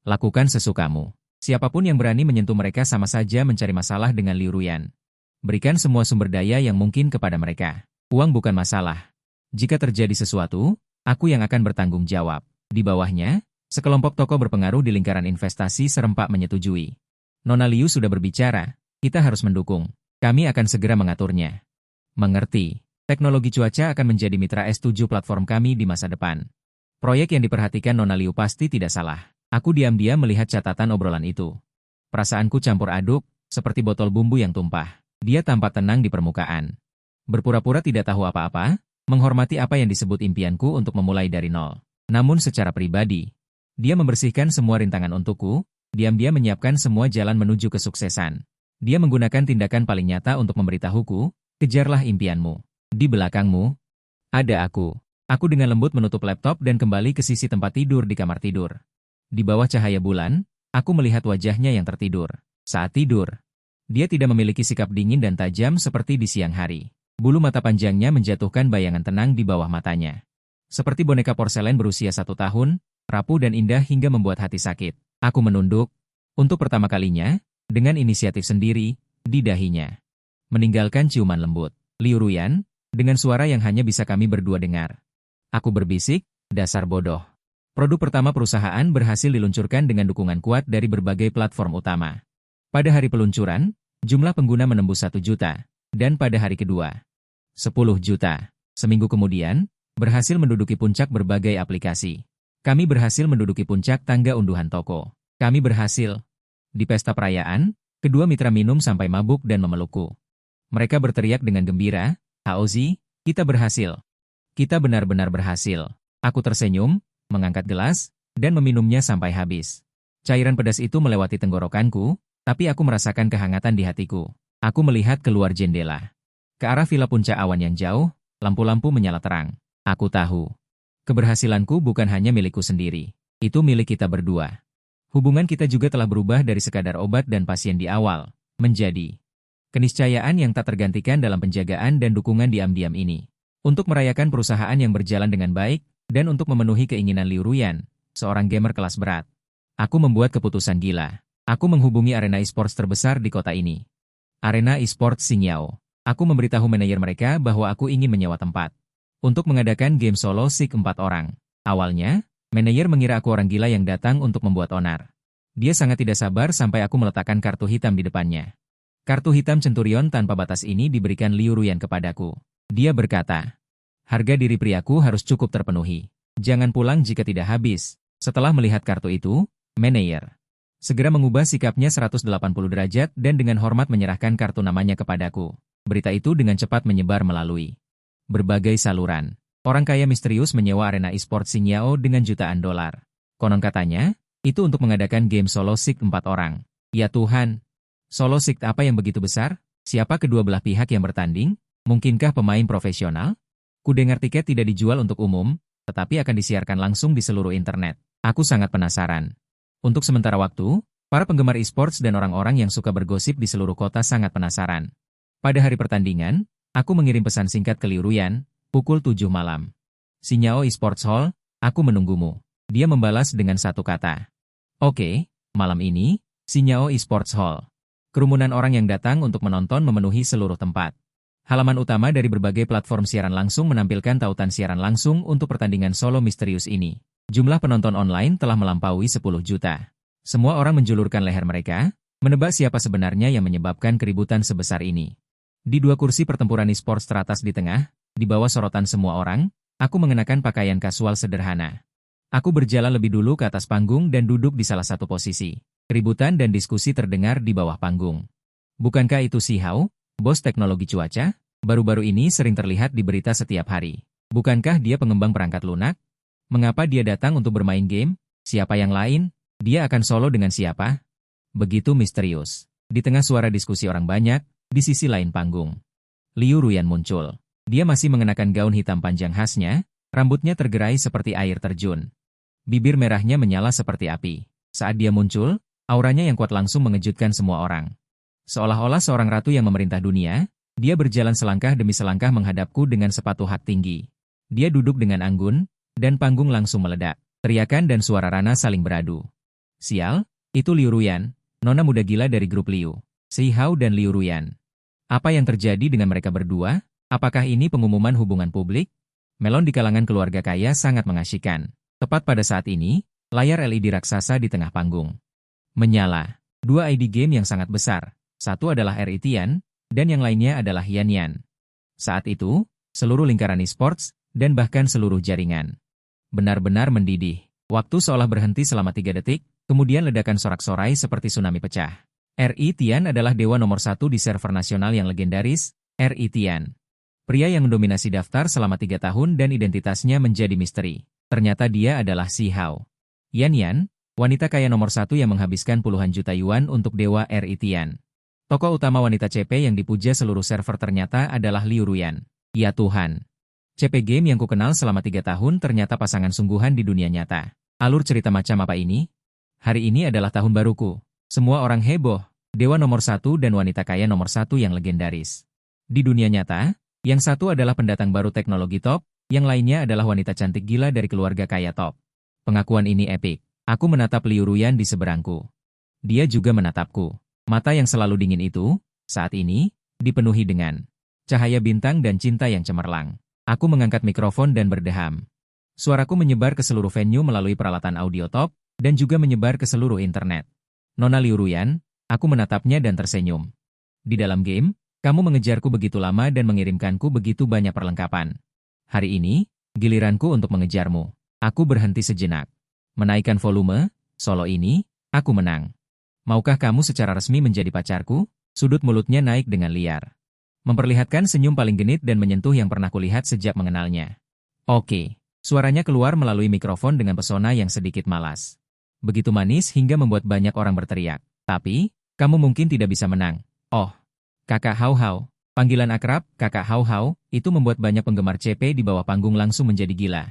Lakukan sesukamu. Siapapun yang berani menyentuh mereka sama saja mencari masalah dengan Liu Ruyan. Berikan semua sumber daya yang mungkin kepada mereka. Uang bukan masalah. Jika terjadi sesuatu, aku yang akan bertanggung jawab. Di bawahnya, sekelompok tokoh berpengaruh di lingkaran investasi serempak menyetujui. Nona Liu sudah berbicara, kita harus mendukung. Kami akan segera mengaturnya. Mengerti. Teknologi cuaca akan menjadi mitra S7 platform kami di masa depan. Proyek yang diperhatikan Nona Liu pasti tidak salah. Aku diam-diam melihat catatan obrolan itu. Perasaanku campur aduk, seperti botol bumbu yang tumpah. Dia tampak tenang di permukaan. Berpura-pura tidak tahu apa-apa, menghormati apa yang disebut impianku untuk memulai dari nol. Namun secara pribadi, dia membersihkan semua rintangan untukku, diam-diam menyiapkan semua jalan menuju kesuksesan. Dia menggunakan tindakan paling nyata untuk memberitahuku, kejarlah impianmu. Di belakangmu, ada aku. Aku dengan lembut menutup laptop dan kembali ke sisi tempat tidur di kamar tidur. Di bawah cahaya bulan, aku melihat wajahnya yang tertidur. Saat tidur, dia tidak memiliki sikap dingin dan tajam seperti di siang hari. Bulu mata panjangnya menjatuhkan bayangan tenang di bawah matanya. Seperti boneka porselen berusia 1 tahun, rapuh dan indah hingga membuat hati sakit. Aku menunduk, untuk pertama kalinya, dengan inisiatif sendiri, di dahinya. Meninggalkan ciuman lembut. Liu Ruyan, dengan suara yang hanya bisa kami berdua dengar. Aku berbisik, dasar bodoh. Produk pertama perusahaan berhasil diluncurkan dengan dukungan kuat dari berbagai platform utama. Pada hari peluncuran, jumlah pengguna menembus 1 juta, dan pada hari kedua, 10 juta. Seminggu kemudian, berhasil menduduki puncak berbagai aplikasi. Kami berhasil menduduki puncak tangga unduhan toko. Kami berhasil. Di pesta perayaan, kedua mitra minum sampai mabuk dan memelukku. Mereka berteriak dengan gembira, "Haozi, kita berhasil. Kita benar-benar berhasil." Aku tersenyum, mengangkat gelas, dan meminumnya sampai habis. Cairan pedas itu melewati tenggorokanku, tapi aku merasakan kehangatan di hatiku. Aku melihat keluar jendela. Ke arah villa puncak awan yang jauh, lampu-lampu menyala terang. Aku tahu. Keberhasilanku bukan hanya milikku sendiri. Itu milik kita berdua. Hubungan kita juga telah berubah dari sekadar obat dan pasien di awal, menjadi keniscayaan yang tak tergantikan dalam penjagaan dan dukungan diam-diam ini. Untuk merayakan perusahaan yang berjalan dengan baik, dan untuk memenuhi keinginan Liu Ruyan, seorang gamer kelas berat. Aku membuat keputusan gila. Aku menghubungi arena e-sports terbesar di kota ini. Arena e-sports Xingyao. Aku memberitahu manajer mereka bahwa aku ingin menyewa tempat untuk mengadakan game solo SIG 4 orang. Awalnya, manajer mengira aku orang gila yang datang untuk membuat onar. Dia sangat tidak sabar sampai aku meletakkan kartu hitam di depannya. Kartu hitam Centurion tanpa batas ini diberikan Liu Ruyan kepadaku. Dia berkata, harga diri priaku harus cukup terpenuhi. Jangan pulang jika tidak habis. Setelah melihat kartu itu, manajer segera mengubah sikapnya 180 derajat dan dengan hormat menyerahkan kartu namanya kepadaku. Berita itu dengan cepat menyebar melalui berbagai saluran. Orang kaya misterius menyewa arena e-sport Xingyao dengan jutaan dolar. Konon katanya, itu untuk mengadakan game solo SIG 4 orang. Ya Tuhan, solo SIG apa yang begitu besar? Siapa kedua belah pihak yang bertanding? Mungkinkah pemain profesional? Kudengar tiket tidak dijual untuk umum, tetapi akan disiarkan langsung di seluruh internet. Aku sangat penasaran. Untuk sementara waktu, para penggemar e-sports dan orang-orang yang suka bergosip di seluruh kota sangat penasaran. Pada hari pertandingan, aku mengirim pesan singkat ke Liu Ruyan, pukul 7 malam. Xingyao Esports Hall, aku menunggumu. Dia membalas dengan satu kata. Oke, malam ini, Xingyao Esports Hall. Kerumunan orang yang datang untuk menonton memenuhi seluruh tempat. Halaman utama dari berbagai platform siaran langsung menampilkan tautan siaran langsung untuk pertandingan solo misterius ini. Jumlah penonton online telah melampaui 10 juta. Semua orang menjulurkan leher mereka, menebak siapa sebenarnya yang menyebabkan keributan sebesar ini. Di 2 kursi pertempuran e-sports teratas di tengah, di bawah sorotan semua orang, aku mengenakan pakaian kasual sederhana. Aku berjalan lebih dulu ke atas panggung dan duduk di salah satu posisi. Keributan dan diskusi terdengar di bawah panggung. Bukankah itu Xi Hao, bos teknologi cuaca? Baru-baru ini sering terlihat di berita setiap hari. Bukankah dia pengembang perangkat lunak? Mengapa dia datang untuk bermain game? Siapa yang lain? Dia akan solo dengan siapa? Begitu misterius. Di tengah suara diskusi orang banyak, di sisi lain panggung, Liu Ruyan muncul. Dia masih mengenakan gaun hitam panjang khasnya, rambutnya tergerai seperti air terjun. Bibir merahnya menyala seperti api. Saat dia muncul, auranya yang kuat langsung mengejutkan semua orang. Seolah-olah seorang ratu yang memerintah dunia, dia berjalan selangkah demi selangkah menghadapku dengan sepatu hak tinggi. Dia duduk dengan anggun, dan panggung langsung meledak. Teriakan dan suara Rana saling beradu. Sial, itu Liu Ruyan, nona muda gila dari grup Liu. Si Hao dan Liu Ruyan. Apa yang terjadi dengan mereka berdua? Apakah ini pengumuman hubungan publik? Melon di kalangan keluarga kaya sangat mengasyikkan. Tepat pada saat ini, layar LED raksasa di tengah panggung menyala. Dua ID game yang sangat besar. Satu adalah RI Tian, dan yang lainnya adalah Yan Yan. Saat itu, seluruh lingkaran e-sports, dan bahkan seluruh jaringan benar-benar mendidih. Waktu seolah berhenti selama 3 detik, kemudian ledakan sorak-sorai seperti tsunami pecah. RI Tian adalah dewa nomor 1 di server nasional yang legendaris, RI Tian. Pria yang mendominasi daftar selama 3 tahun dan identitasnya menjadi misteri. Ternyata dia adalah Si Hao. Yan Yan, wanita kaya nomor 1 yang menghabiskan puluhan juta yuan untuk dewa RI Tian. Tokoh utama wanita CP yang dipuja seluruh server ternyata adalah Liu Ruyan. Ya Tuhan. CP game yang kukenal selama 3 tahun ternyata pasangan sungguhan di dunia nyata. Alur cerita macam apa ini? Hari ini adalah tahun baruku. Semua orang heboh. Dewa nomor 1 dan wanita kaya nomor 1 yang legendaris. Di dunia nyata, yang satu adalah pendatang baru teknologi top, yang lainnya adalah wanita cantik gila dari keluarga kaya top. Pengakuan ini epik. Aku menatap Liu Ruyan di seberangku. Dia juga menatapku. Mata yang selalu dingin itu, saat ini, dipenuhi dengan cahaya bintang dan cinta yang cemerlang. Aku mengangkat mikrofon dan berdeham. Suaraku menyebar ke seluruh venue melalui peralatan audio top, dan juga menyebar ke seluruh internet. Nona Liu Ruyan, aku menatapnya dan tersenyum. Di dalam game, kamu mengejarku begitu lama dan mengirimkanku begitu banyak perlengkapan. Hari ini, giliranku untuk mengejarmu. Aku berhenti sejenak. Menaikkan volume, solo ini, aku menang. Maukah kamu secara resmi menjadi pacarku? Sudut mulutnya naik dengan liar. Memperlihatkan senyum paling genit dan menyentuh yang pernah kulihat sejak mengenalnya. Oke. Suaranya keluar melalui mikrofon dengan pesona yang sedikit malas. Begitu manis hingga membuat banyak orang berteriak. Tapi, kamu mungkin tidak bisa menang. Oh, Kakak Hao Hao. Panggilan akrab, Kakak Hao Hao, itu membuat banyak penggemar CP di bawah panggung langsung menjadi gila.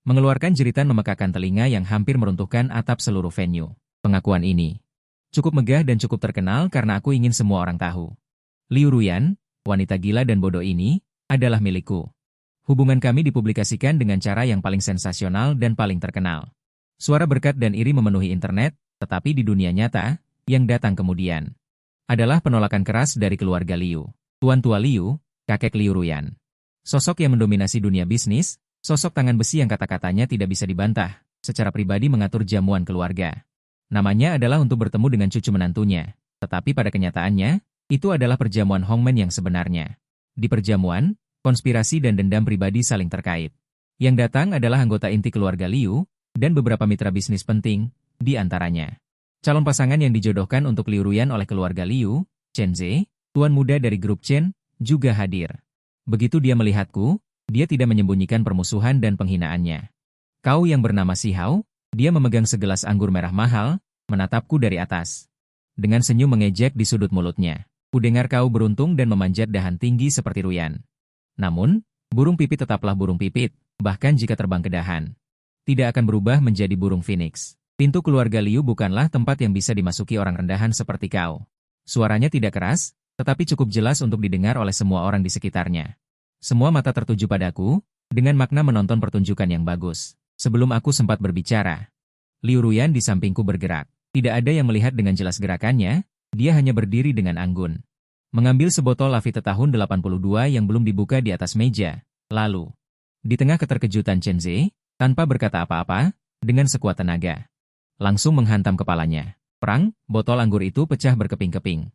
Mengeluarkan jeritan memekakan telinga yang hampir meruntuhkan atap seluruh venue. Pengakuan ini cukup megah dan cukup terkenal karena aku ingin semua orang tahu. Liu Ruyan, wanita gila dan bodoh ini, adalah milikku. Hubungan kami dipublikasikan dengan cara yang paling sensasional dan paling terkenal. Suara berkat dan iri memenuhi internet, tetapi di dunia nyata, yang datang kemudian adalah penolakan keras dari keluarga Liu. Tuan tua Liu, kakek Liu Ruyan. Sosok yang mendominasi dunia bisnis, sosok tangan besi yang kata-katanya tidak bisa dibantah, secara pribadi mengatur jamuan keluarga. Namanya adalah untuk bertemu dengan cucu menantunya, tetapi pada kenyataannya, itu adalah perjamuan Hongmen yang sebenarnya. Di perjamuan, konspirasi dan dendam pribadi saling terkait. Yang datang adalah anggota inti keluarga Liu, dan beberapa mitra bisnis penting, di antaranya. Calon pasangan yang dijodohkan untuk Liu Ruyan oleh keluarga Liu, Chen Ze, tuan muda dari grup Chen, juga hadir. Begitu dia melihatku, dia tidak menyembunyikan permusuhan dan penghinaannya. Kau yang bernama Si Hao, dia memegang segelas anggur merah mahal, menatapku dari atas. Dengan senyum mengejek di sudut mulutnya. Kudengar kau beruntung dan memanjat dahan tinggi seperti Ruyan. Namun, burung pipit tetaplah burung pipit, bahkan jika terbang ke dahan. Tidak akan berubah menjadi burung phoenix. Pintu keluarga Liu bukanlah tempat yang bisa dimasuki orang rendahan seperti kau. Suaranya tidak keras, tetapi cukup jelas untuk didengar oleh semua orang di sekitarnya. Semua mata tertuju padaku, dengan makna menonton pertunjukan yang bagus. Sebelum aku sempat berbicara, Liu Ruyan di sampingku bergerak. Tidak ada yang melihat dengan jelas gerakannya, dia hanya berdiri dengan anggun. Mengambil sebotol Lafite tahun 82 yang belum dibuka di atas meja, lalu, di tengah keterkejutan Chen Ze, tanpa berkata apa-apa, dengan sekuat tenaga, langsung menghantam kepalanya. Perang, botol anggur itu pecah berkeping-keping.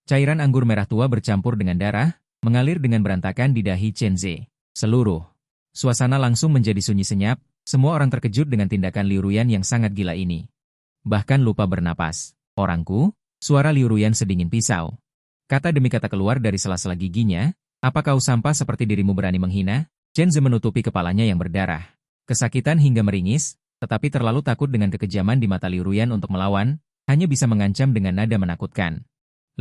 Cairan anggur merah tua bercampur dengan darah, mengalir dengan berantakan di dahi Chen Ze. Seluruh suasana langsung menjadi sunyi senyap. Semua orang terkejut dengan tindakan Liu Ruyan yang sangat gila ini. Bahkan lupa bernapas. Orangku, suara Liu Ruyan sedingin pisau. Kata demi kata keluar dari sela-sela giginya, apa kau sampah seperti dirimu berani menghina? Chen Ze menutupi kepalanya yang berdarah. Kesakitan hingga meringis, tetapi terlalu takut dengan kekejaman di mata Liu Ruyan untuk melawan, hanya bisa mengancam dengan nada menakutkan.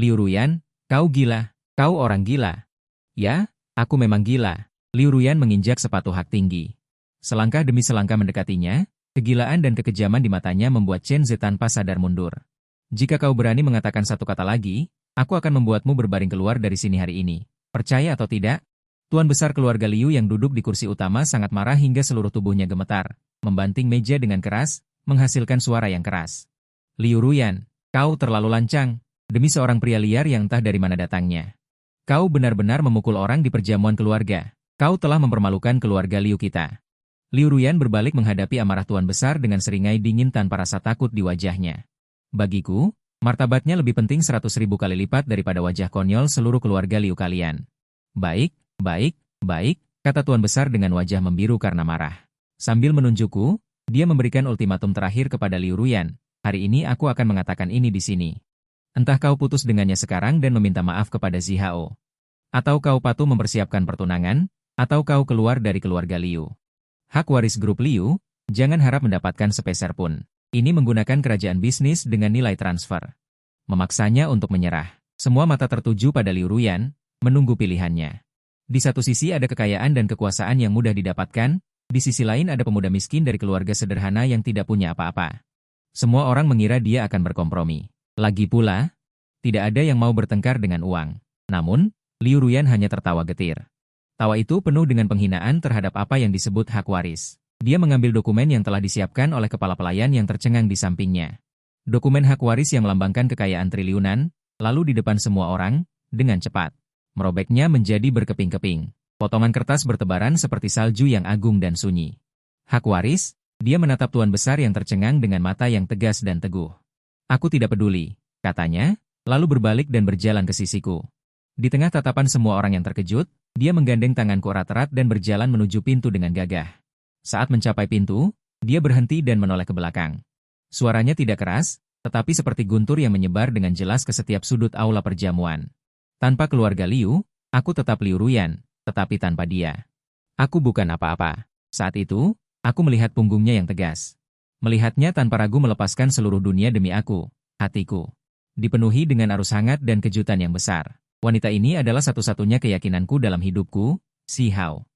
Liu Ruyan, kau gila, kau orang gila. Ya, aku memang gila. Liu Ruyan menginjak sepatu hak tinggi. Selangkah demi selangkah mendekatinya, kegilaan dan kekejaman di matanya membuat Chen Ze tanpa sadar mundur. Jika kau berani mengatakan satu kata lagi, Aku akan membuatmu berbaring keluar dari sini hari ini. Percaya atau tidak? Tuan besar keluarga Liu yang duduk di kursi utama sangat marah hingga seluruh tubuhnya gemetar, membanting meja dengan keras, menghasilkan suara yang keras. Liu Ruyan, kau terlalu lancang, demi seorang pria liar yang entah dari mana datangnya. Kau benar-benar memukul orang di perjamuan keluarga. Kau telah mempermalukan keluarga Liu kita. Liu Ruyan berbalik menghadapi amarah tuan besar dengan seringai dingin tanpa rasa takut di wajahnya. Bagiku, martabatnya lebih penting 100.000 kali lipat daripada wajah konyol seluruh keluarga Liu kalian. Baik, baik, baik, kata tuan besar dengan wajah membiru karena marah. Sambil menunjukku, dia memberikan ultimatum terakhir kepada Liu Ruyan. Hari ini aku akan mengatakan ini di sini. Entah kau putus dengannya sekarang dan meminta maaf kepada Zihao. Atau kau patuh mempersiapkan pertunangan, atau kau keluar dari keluarga Liu. Hak waris grup Liu, jangan harap mendapatkan sepeser pun. Ini menggunakan kerajaan bisnis dengan nilai transfer. Memaksanya untuk menyerah. Semua mata tertuju pada Liu Ruyan, menunggu pilihannya. Di satu sisi ada kekayaan dan kekuasaan yang mudah didapatkan, di sisi lain ada pemuda miskin dari keluarga sederhana yang tidak punya apa-apa. Semua orang mengira dia akan berkompromi. Lagi pula, tidak ada yang mau bertengkar dengan uang. Namun, Liu Ruyan hanya tertawa getir. Tawa itu penuh dengan penghinaan terhadap apa yang disebut hak waris. Dia mengambil dokumen yang telah disiapkan oleh kepala pelayan yang tercengang di sampingnya. Dokumen hak waris yang melambangkan kekayaan triliunan, lalu di depan semua orang, dengan cepat. Merobeknya menjadi berkeping-keping. Potongan kertas bertebaran seperti salju yang agung dan sunyi. Hak waris, dia menatap tuan besar yang tercengang dengan mata yang tegas dan teguh. Aku tidak peduli, katanya, lalu berbalik dan berjalan ke sisiku. Di tengah tatapan semua orang yang terkejut, dia menggandeng tanganku erat-erat dan berjalan menuju pintu dengan gagah. Saat mencapai pintu, dia berhenti dan menoleh ke belakang. Suaranya tidak keras, tetapi seperti guntur yang menyebar dengan jelas ke setiap sudut aula perjamuan. Tanpa keluarga Liu, aku tetap Liu Ruyan, tetapi tanpa dia. Aku bukan apa-apa. Saat itu, aku melihat punggungnya yang tegas. Melihatnya tanpa ragu melepaskan seluruh dunia demi aku, hatiku. Dipenuhi dengan arus hangat dan kejutan yang besar. Wanita ini adalah satu-satunya keyakinanku dalam hidupku, Zihao.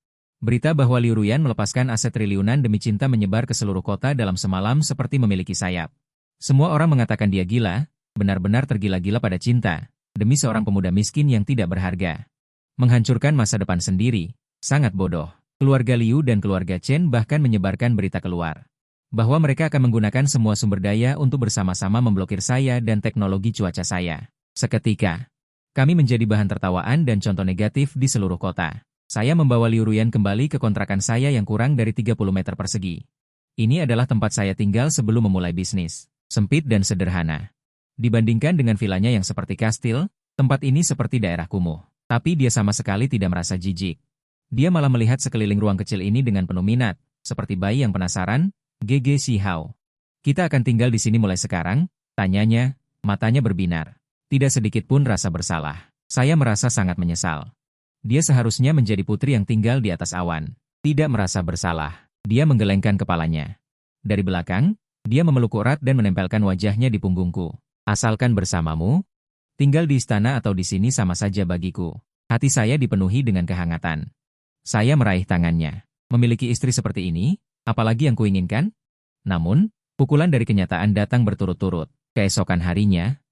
Berita bahwa Liu Ruyan melepaskan aset triliunan demi cinta menyebar ke seluruh kota dalam semalam seperti memiliki sayap. Semua orang mengatakan dia gila, benar-benar tergila-gila pada cinta, demi seorang pemuda miskin yang tidak berharga. Menghancurkan masa depan sendiri, sangat bodoh. Keluarga Liu dan keluarga Chen bahkan menyebarkan berita keluar. Bahwa mereka akan menggunakan semua sumber daya untuk bersama-sama memblokir saya dan teknologi cuaca saya. Seketika, kami menjadi bahan tertawaan dan contoh negatif di seluruh kota. Saya membawa Liu Ruyan kembali ke kontrakan saya yang kurang dari 30 meter persegi. Ini adalah tempat saya tinggal sebelum memulai bisnis. Sempit dan sederhana. Dibandingkan dengan vilanya yang seperti kastil, tempat ini seperti daerah kumuh. Tapi dia sama sekali tidak merasa jijik. Dia malah melihat sekeliling ruang kecil ini dengan penuh minat, seperti bayi yang penasaran, Gege Zihao. Kita akan tinggal di sini mulai sekarang, tanyanya, matanya berbinar. Tidak sedikit pun rasa bersalah. Saya merasa sangat menyesal. Dia seharusnya menjadi putri yang tinggal di atas awan. Tidak merasa bersalah. Dia menggelengkan kepalanya. Dari belakang, dia memeluk erat dan menempelkan wajahnya di punggungku. Asalkan bersamamu, tinggal di istana atau di sini sama saja bagiku. Hati saya dipenuhi dengan kehangatan. Saya meraih tangannya. Memiliki istri seperti ini, apalagi yang kuinginkan? Namun, pukulan dari kenyataan datang berturut-turut. Keesokan harinya,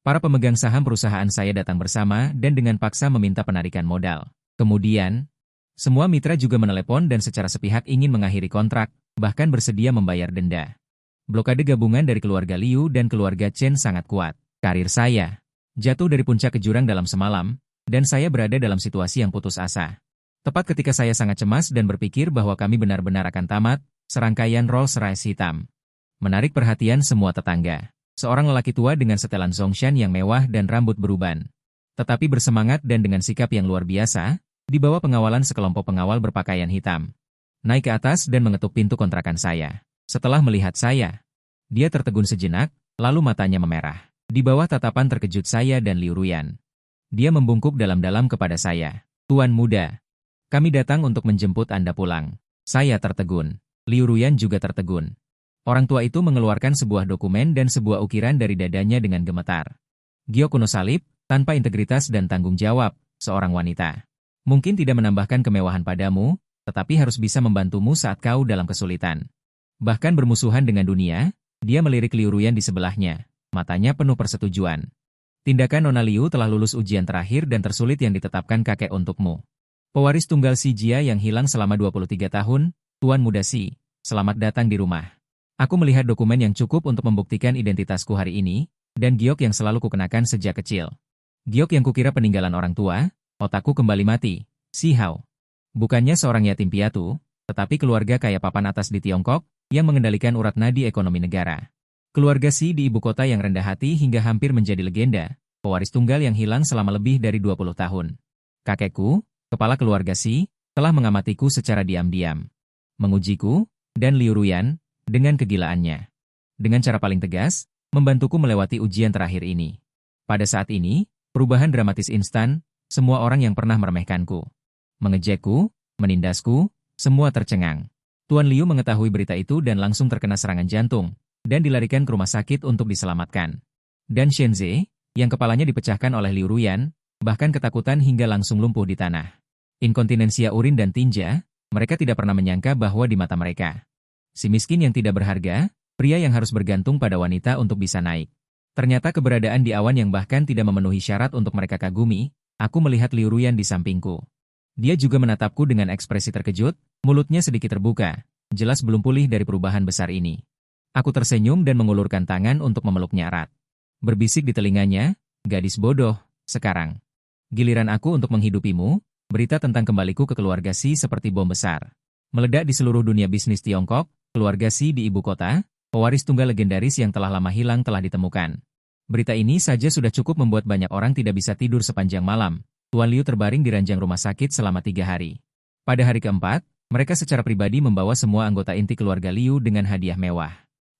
para pemegang saham perusahaan saya datang bersama dan dengan paksa meminta penarikan modal. Kemudian, semua mitra juga menelepon dan secara sepihak ingin mengakhiri kontrak, bahkan bersedia membayar denda. Blokade gabungan dari keluarga Liu dan keluarga Chen sangat kuat. Karir saya jatuh dari puncak ke jurang dalam semalam, dan saya berada dalam situasi yang putus asa. Tepat ketika saya sangat cemas dan berpikir bahwa kami benar-benar akan tamat, serangkaian Rolls-Royce hitam menarik perhatian semua tetangga. Seorang lelaki tua dengan setelan Zongshan yang mewah dan rambut beruban. Tetapi bersemangat dan dengan sikap yang luar biasa, di bawah pengawalan sekelompok pengawal berpakaian hitam. Naik ke atas dan mengetuk pintu kontrakan saya. Setelah melihat saya, dia tertegun sejenak, lalu matanya memerah. Di bawah tatapan terkejut saya dan Liu Ruyan. Dia membungkuk dalam-dalam kepada saya. Tuan muda, kami datang untuk menjemput Anda pulang. Saya tertegun. Liu Ruyan juga tertegun. Orang tua itu mengeluarkan sebuah dokumen dan sebuah ukiran dari dadanya dengan gemetar. Gyo kuno salib, tanpa integritas dan tanggung jawab, seorang wanita. Mungkin tidak menambahkan kemewahan padamu, tetapi harus bisa membantumu saat kau dalam kesulitan. Bahkan bermusuhan dengan dunia, dia melirik Liu Ruyan di sebelahnya, matanya penuh persetujuan. Tindakan Nona Liu telah lulus ujian terakhir dan tersulit yang ditetapkan kakek untukmu. Pewaris tunggal si Jia yang hilang selama 23 tahun, Tuan Muda Si, selamat datang di rumah. Aku melihat dokumen yang cukup untuk membuktikan identitasku hari ini, dan giok yang selalu kukenakan sejak kecil. Giok yang kukira peninggalan orang tua, otakku kembali mati, Si Hao. Bukannya seorang yatim piatu, tetapi keluarga kaya papan atas di Tiongkok, yang mengendalikan urat nadi ekonomi negara. Keluarga Si di ibu kota yang rendah hati hingga hampir menjadi legenda, pewaris tunggal yang hilang selama lebih dari 20 tahun. Kakekku, kepala keluarga Si, telah mengamatiku secara diam-diam. Mengujiku, dan Liu Ruyan, dengan kegilaannya. Dengan cara paling tegas, membantuku melewati ujian terakhir ini. Pada saat ini, perubahan dramatis instan, semua orang yang pernah meremehkanku, mengejekku, menindasku, semua tercengang. Tuan Liu mengetahui berita itu dan langsung terkena serangan jantung, dan dilarikan ke rumah sakit untuk diselamatkan. Dan Shenze, yang kepalanya dipecahkan oleh Liu Ruyan, bahkan ketakutan hingga langsung lumpuh di tanah. Inkontinensia urin dan tinja, mereka tidak pernah menyangka bahwa di mata mereka, si miskin yang tidak berharga, pria yang harus bergantung pada wanita untuk bisa naik. Ternyata keberadaan di awan yang bahkan tidak memenuhi syarat untuk mereka kagumi, aku melihat Liu Ruyan di sampingku. Dia juga menatapku dengan ekspresi terkejut, mulutnya sedikit terbuka, jelas belum pulih dari perubahan besar ini. Aku tersenyum dan mengulurkan tangan untuk memeluknya erat. Berbisik di telinganya, gadis bodoh, sekarang giliran aku untuk menghidupimu, berita tentang kembaliku ke keluarga Si seperti bom besar. Meledak di seluruh dunia bisnis Tiongkok, keluarga Si di ibu kota, pewaris tunggal legendaris yang telah lama hilang telah ditemukan. Berita ini saja sudah cukup membuat banyak orang tidak bisa tidur sepanjang malam. Tuan Liu terbaring di ranjang rumah sakit selama 3 hari. Pada hari keempat, mereka secara pribadi membawa semua anggota inti keluarga Liu dengan hadiah mewah.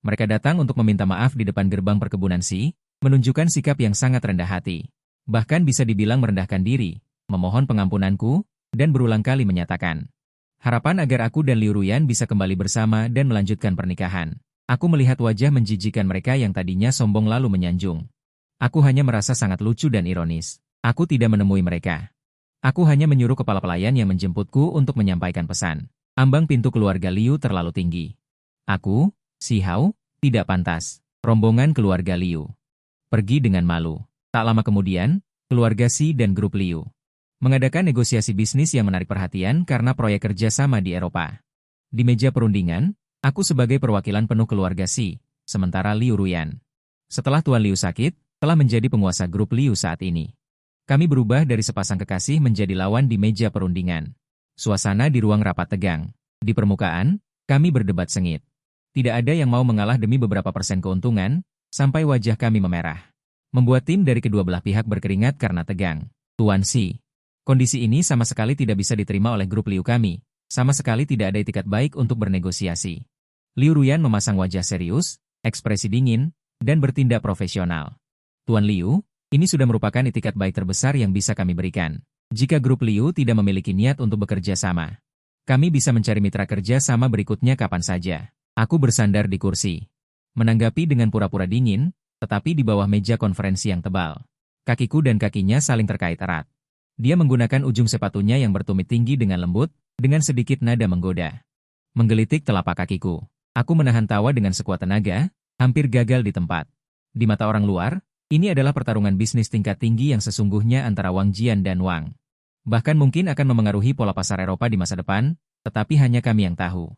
Mereka datang untuk meminta maaf di depan gerbang perkebunan Si, menunjukkan sikap yang sangat rendah hati. Bahkan bisa dibilang merendahkan diri, memohon pengampunanku, dan berulang kali menyatakan harapan agar aku dan Liu Ruyan bisa kembali bersama dan melanjutkan pernikahan. Aku melihat wajah menjijikan mereka yang tadinya sombong lalu menyanjung. Aku hanya merasa sangat lucu dan ironis. Aku tidak menemui mereka. Aku hanya menyuruh kepala pelayan yang menjemputku untuk menyampaikan pesan. Ambang pintu keluarga Liu terlalu tinggi. Aku, Si Hao, tidak pantas. Rombongan keluarga Liu pergi dengan malu. Tak lama kemudian, keluarga Si dan grup Liu mengadakan negosiasi bisnis yang menarik perhatian karena proyek kerjasama di Eropa. Di meja perundingan, aku sebagai perwakilan penuh keluarga Si, sementara Liu Ruyan, setelah Tuan Liu sakit, telah menjadi penguasa grup Liu saat ini. Kami berubah dari sepasang kekasih menjadi lawan di meja perundingan. Suasana di ruang rapat tegang. Di permukaan, kami berdebat sengit. Tidak ada yang mau mengalah demi beberapa persen keuntungan, sampai wajah kami memerah. Membuat tim dari kedua belah pihak berkeringat karena tegang. Tuan Si, kondisi ini sama sekali tidak bisa diterima oleh grup Liu kami. Sama sekali tidak ada itikat baik untuk bernegosiasi. Liu Ruyan memasang wajah serius, ekspresi dingin, dan bertindak profesional. Tuan Liu, ini sudah merupakan itikat baik terbesar yang bisa kami berikan. Jika grup Liu tidak memiliki niat untuk bekerja sama, kami bisa mencari mitra kerja sama berikutnya kapan saja. Aku bersandar di kursi, menanggapi dengan pura-pura dingin, tetapi di bawah meja konferensi yang tebal. Kakiku dan kakinya saling terkait erat. Dia menggunakan ujung sepatunya yang bertumit tinggi dengan lembut, dengan sedikit nada menggoda. Menggelitik telapak kakiku. Aku menahan tawa dengan sekuat tenaga, hampir gagal di tempat. Di mata orang luar, ini adalah pertarungan bisnis tingkat tinggi yang sesungguhnya antara Wang Jian dan Wang. Bahkan mungkin akan memengaruhi pola pasar Eropa di masa depan, tetapi hanya kami yang tahu.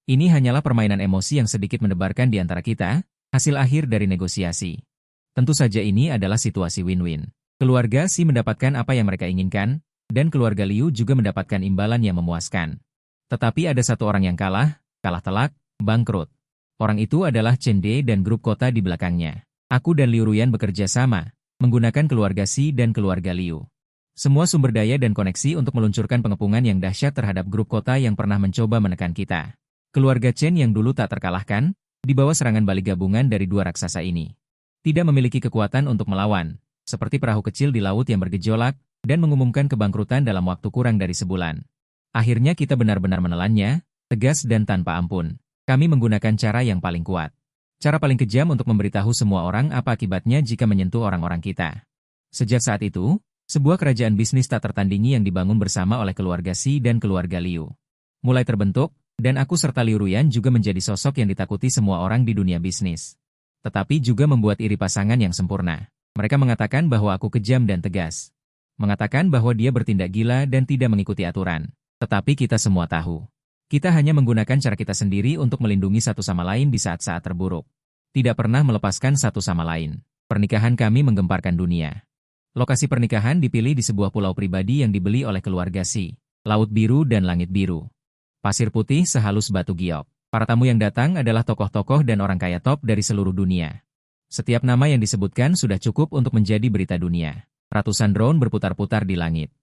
Ini hanyalah permainan emosi yang sedikit mendebarkan di antara kita, hasil akhir dari negosiasi. Tentu saja ini adalah situasi win-win. Keluarga Si mendapatkan apa yang mereka inginkan, dan keluarga Liu juga mendapatkan imbalan yang memuaskan. Tetapi ada satu orang yang kalah telak, bangkrut. Orang itu adalah Chen De dan grup kota di belakangnya. Aku dan Liu Ruyan bekerja sama, menggunakan keluarga Si dan keluarga Liu. Semua sumber daya dan koneksi untuk meluncurkan pengepungan yang dahsyat terhadap grup kota yang pernah mencoba menekan kita. Keluarga Chen yang dulu tak terkalahkan, di bawah serangan balik gabungan dari dua raksasa ini, tidak memiliki kekuatan untuk melawan, seperti perahu kecil di laut yang bergejolak, dan mengumumkan kebangkrutan dalam waktu kurang dari sebulan. Akhirnya kita benar-benar menelannya, tegas dan tanpa ampun. Kami menggunakan cara yang paling kuat. Cara paling kejam untuk memberitahu semua orang apa akibatnya jika menyentuh orang-orang kita. Sejak saat itu, sebuah kerajaan bisnis tak tertandingi yang dibangun bersama oleh keluarga Si dan keluarga Liu mulai terbentuk, dan aku serta Liu Ruyan juga menjadi sosok yang ditakuti semua orang di dunia bisnis. Tetapi juga membuat iri pasangan yang sempurna. Mereka mengatakan bahwa aku kejam dan tegas. Mengatakan bahwa dia bertindak gila dan tidak mengikuti aturan. Tetapi kita semua tahu. Kita hanya menggunakan cara kita sendiri untuk melindungi satu sama lain di saat-saat terburuk. Tidak pernah melepaskan satu sama lain. Pernikahan kami menggemparkan dunia. Lokasi pernikahan dipilih di sebuah pulau pribadi yang dibeli oleh keluarga Si. Laut biru dan langit biru. Pasir putih sehalus batu giok. Para tamu yang datang adalah tokoh-tokoh dan orang kaya top dari seluruh dunia. Setiap nama yang disebutkan sudah cukup untuk menjadi berita dunia. Ratusan drone berputar-putar di langit.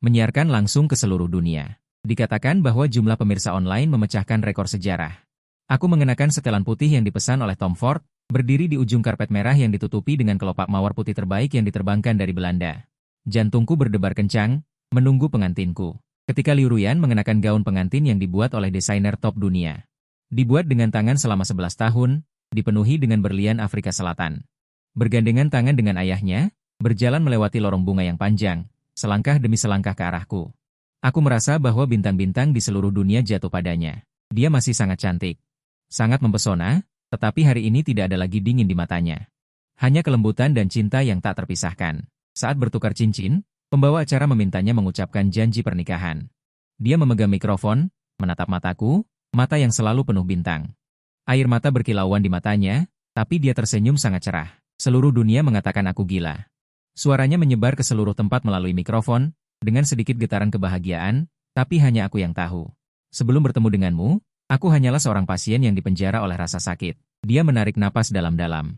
Menyiarkan langsung ke seluruh dunia. Dikatakan bahwa jumlah pemirsa online memecahkan rekor sejarah. Aku mengenakan setelan putih yang dipesan oleh Tom Ford, berdiri di ujung karpet merah yang ditutupi dengan kelopak mawar putih terbaik yang diterbangkan dari Belanda. Jantungku berdebar kencang, menunggu pengantinku. Ketika Liu Ruyan mengenakan gaun pengantin yang dibuat oleh desainer top dunia. Dibuat dengan tangan selama 11 tahun, dipenuhi dengan berlian Afrika Selatan. Bergandengan tangan dengan ayahnya, berjalan melewati lorong bunga yang panjang, selangkah demi selangkah ke arahku. Aku merasa bahwa bintang-bintang di seluruh dunia jatuh padanya. Dia masih sangat cantik. Sangat mempesona, tetapi hari ini tidak ada lagi dingin di matanya. Hanya kelembutan dan cinta yang tak terpisahkan. Saat bertukar cincin, pembawa acara memintanya mengucapkan janji pernikahan. Dia memegang mikrofon, menatap mataku, mata yang selalu penuh bintang. Air mata berkilauan di matanya, tapi dia tersenyum sangat cerah. Seluruh dunia mengatakan aku gila. Suaranya menyebar ke seluruh tempat melalui mikrofon, dengan sedikit getaran kebahagiaan, tapi hanya aku yang tahu. Sebelum bertemu denganmu, aku hanyalah seorang pasien yang dipenjara oleh rasa sakit. Dia menarik napas dalam-dalam.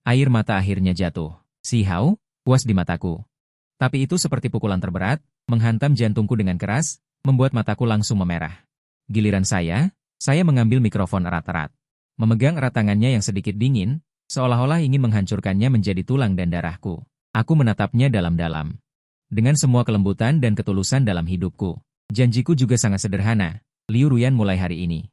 Air mata akhirnya jatuh. Si Hao, puas di mataku. Tapi itu seperti pukulan terberat, menghantam jantungku dengan keras, membuat mataku langsung memerah. Giliran saya mengambil mikrofon erat-erat. Memegang erat tangannya yang sedikit dingin, seolah-olah ingin menghancurkannya menjadi tulang dan darahku. Aku menatapnya dalam-dalam. Dengan semua kelembutan dan ketulusan dalam hidupku. Janjiku juga sangat sederhana. Liu Ruyan mulai hari ini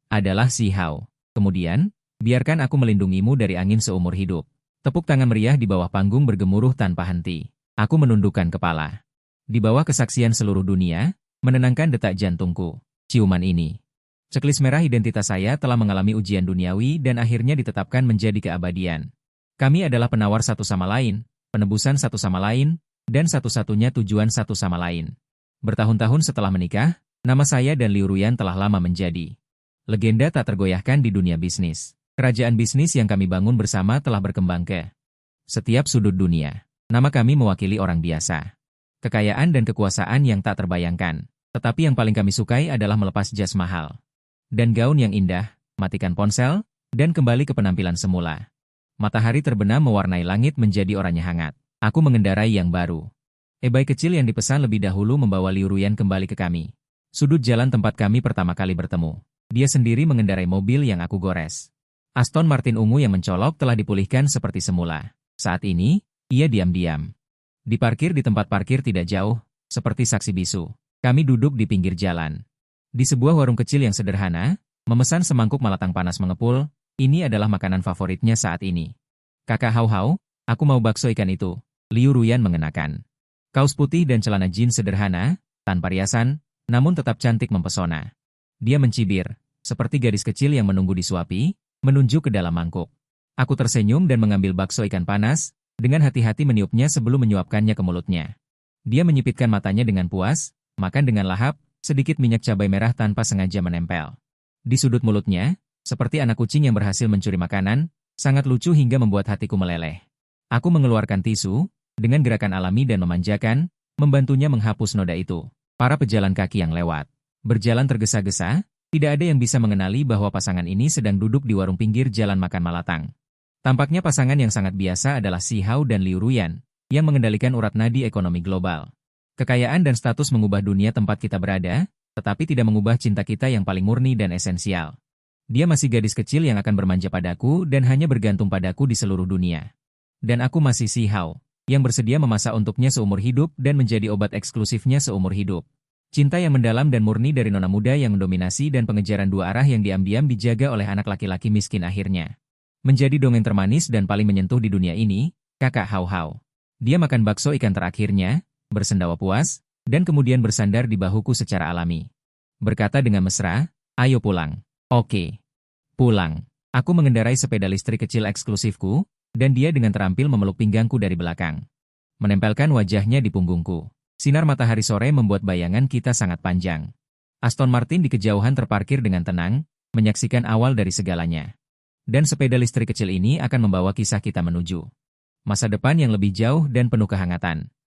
adalah Si Hao. Kemudian, biarkan aku melindungimu dari angin seumur hidup. Tepuk tangan meriah di bawah panggung bergemuruh tanpa henti. Aku menundukkan kepala. Di bawah kesaksian seluruh dunia, menenangkan detak jantungku. Ciuman ini. Ceklis merah identitas saya telah mengalami ujian duniawi dan akhirnya ditetapkan menjadi keabadian. Kami adalah penawar satu sama lain, penebusan satu sama lain, dan satu-satunya tujuan satu sama lain. Bertahun-tahun setelah menikah, nama saya dan Liu Ruyan telah lama menjadi legenda tak tergoyahkan di dunia bisnis. Kerajaan bisnis yang kami bangun bersama telah berkembang ke setiap sudut dunia. Nama kami mewakili orang biasa. Kekayaan dan kekuasaan yang tak terbayangkan. Tetapi yang paling kami sukai adalah melepas jas mahal. Dan gaun yang indah, matikan ponsel, dan kembali ke penampilan semula. Matahari terbenam mewarnai langit menjadi oranye hangat. Aku mengendarai yang baru. E-bike kecil yang dipesan lebih dahulu membawa Liu Ruyan kembali ke kami. Sudut jalan tempat kami pertama kali bertemu. Dia sendiri mengendarai mobil yang aku gores. Aston Martin ungu yang mencolok telah dipulihkan seperti semula. Saat ini, ia diam-diam. Diparkir di tempat parkir tidak jauh, seperti saksi bisu. Kami duduk di pinggir jalan. Di sebuah warung kecil yang sederhana, memesan semangkuk malatang panas mengepul, ini adalah makanan favoritnya saat ini. Kakak Hao, aku mau bakso ikan itu. Liu Ruyan mengenakan kaos putih dan celana jeans sederhana, tanpa riasan, namun tetap cantik mempesona. Dia mencibir, seperti gadis kecil yang menunggu disuapi, menunjuk ke dalam mangkuk. Aku tersenyum dan mengambil bakso ikan panas, dengan hati-hati meniupnya sebelum menyuapkannya ke mulutnya. Dia menyipitkan matanya dengan puas, makan dengan lahap, sedikit minyak cabai merah tanpa sengaja menempel. Di sudut mulutnya, seperti anak kucing yang berhasil mencuri makanan, sangat lucu hingga membuat hatiku meleleh. Aku mengeluarkan tisu, dengan gerakan alami dan memanjakan, membantunya menghapus noda itu. Para pejalan kaki yang lewat berjalan tergesa-gesa, tidak ada yang bisa mengenali bahwa pasangan ini sedang duduk di warung pinggir jalan makan malatang. Tampaknya pasangan yang sangat biasa adalah Si Hao dan Liu Ruyan, yang mengendalikan urat nadi ekonomi global. Kekayaan dan status mengubah dunia tempat kita berada, tetapi tidak mengubah cinta kita yang paling murni dan esensial. Dia masih gadis kecil yang akan bermanja padaku dan hanya bergantung padaku di seluruh dunia. Dan aku masih Si Hao, yang bersedia memasak untuknya seumur hidup dan menjadi obat eksklusifnya seumur hidup. Cinta yang mendalam dan murni dari nona muda yang mendominasi dan pengejaran dua arah yang diam-diam dijaga oleh anak laki-laki miskin akhirnya. Menjadi dongeng termanis dan paling menyentuh di dunia ini, kakak Hao. Dia makan bakso ikan terakhirnya, bersendawa puas, dan kemudian bersandar di bahuku secara alami. Berkata dengan mesra, ayo pulang. Oke. Pulang. Aku mengendarai sepeda listrik kecil eksklusifku, Dan dia dengan terampil memeluk pinggangku dari belakang. Menempelkan wajahnya di punggungku. Sinar matahari sore membuat bayangan kita sangat panjang. Aston Martin di kejauhan terparkir dengan tenang, menyaksikan awal dari segalanya. Dan sepeda listrik kecil ini akan membawa kisah kita menuju masa depan yang lebih jauh dan penuh kehangatan.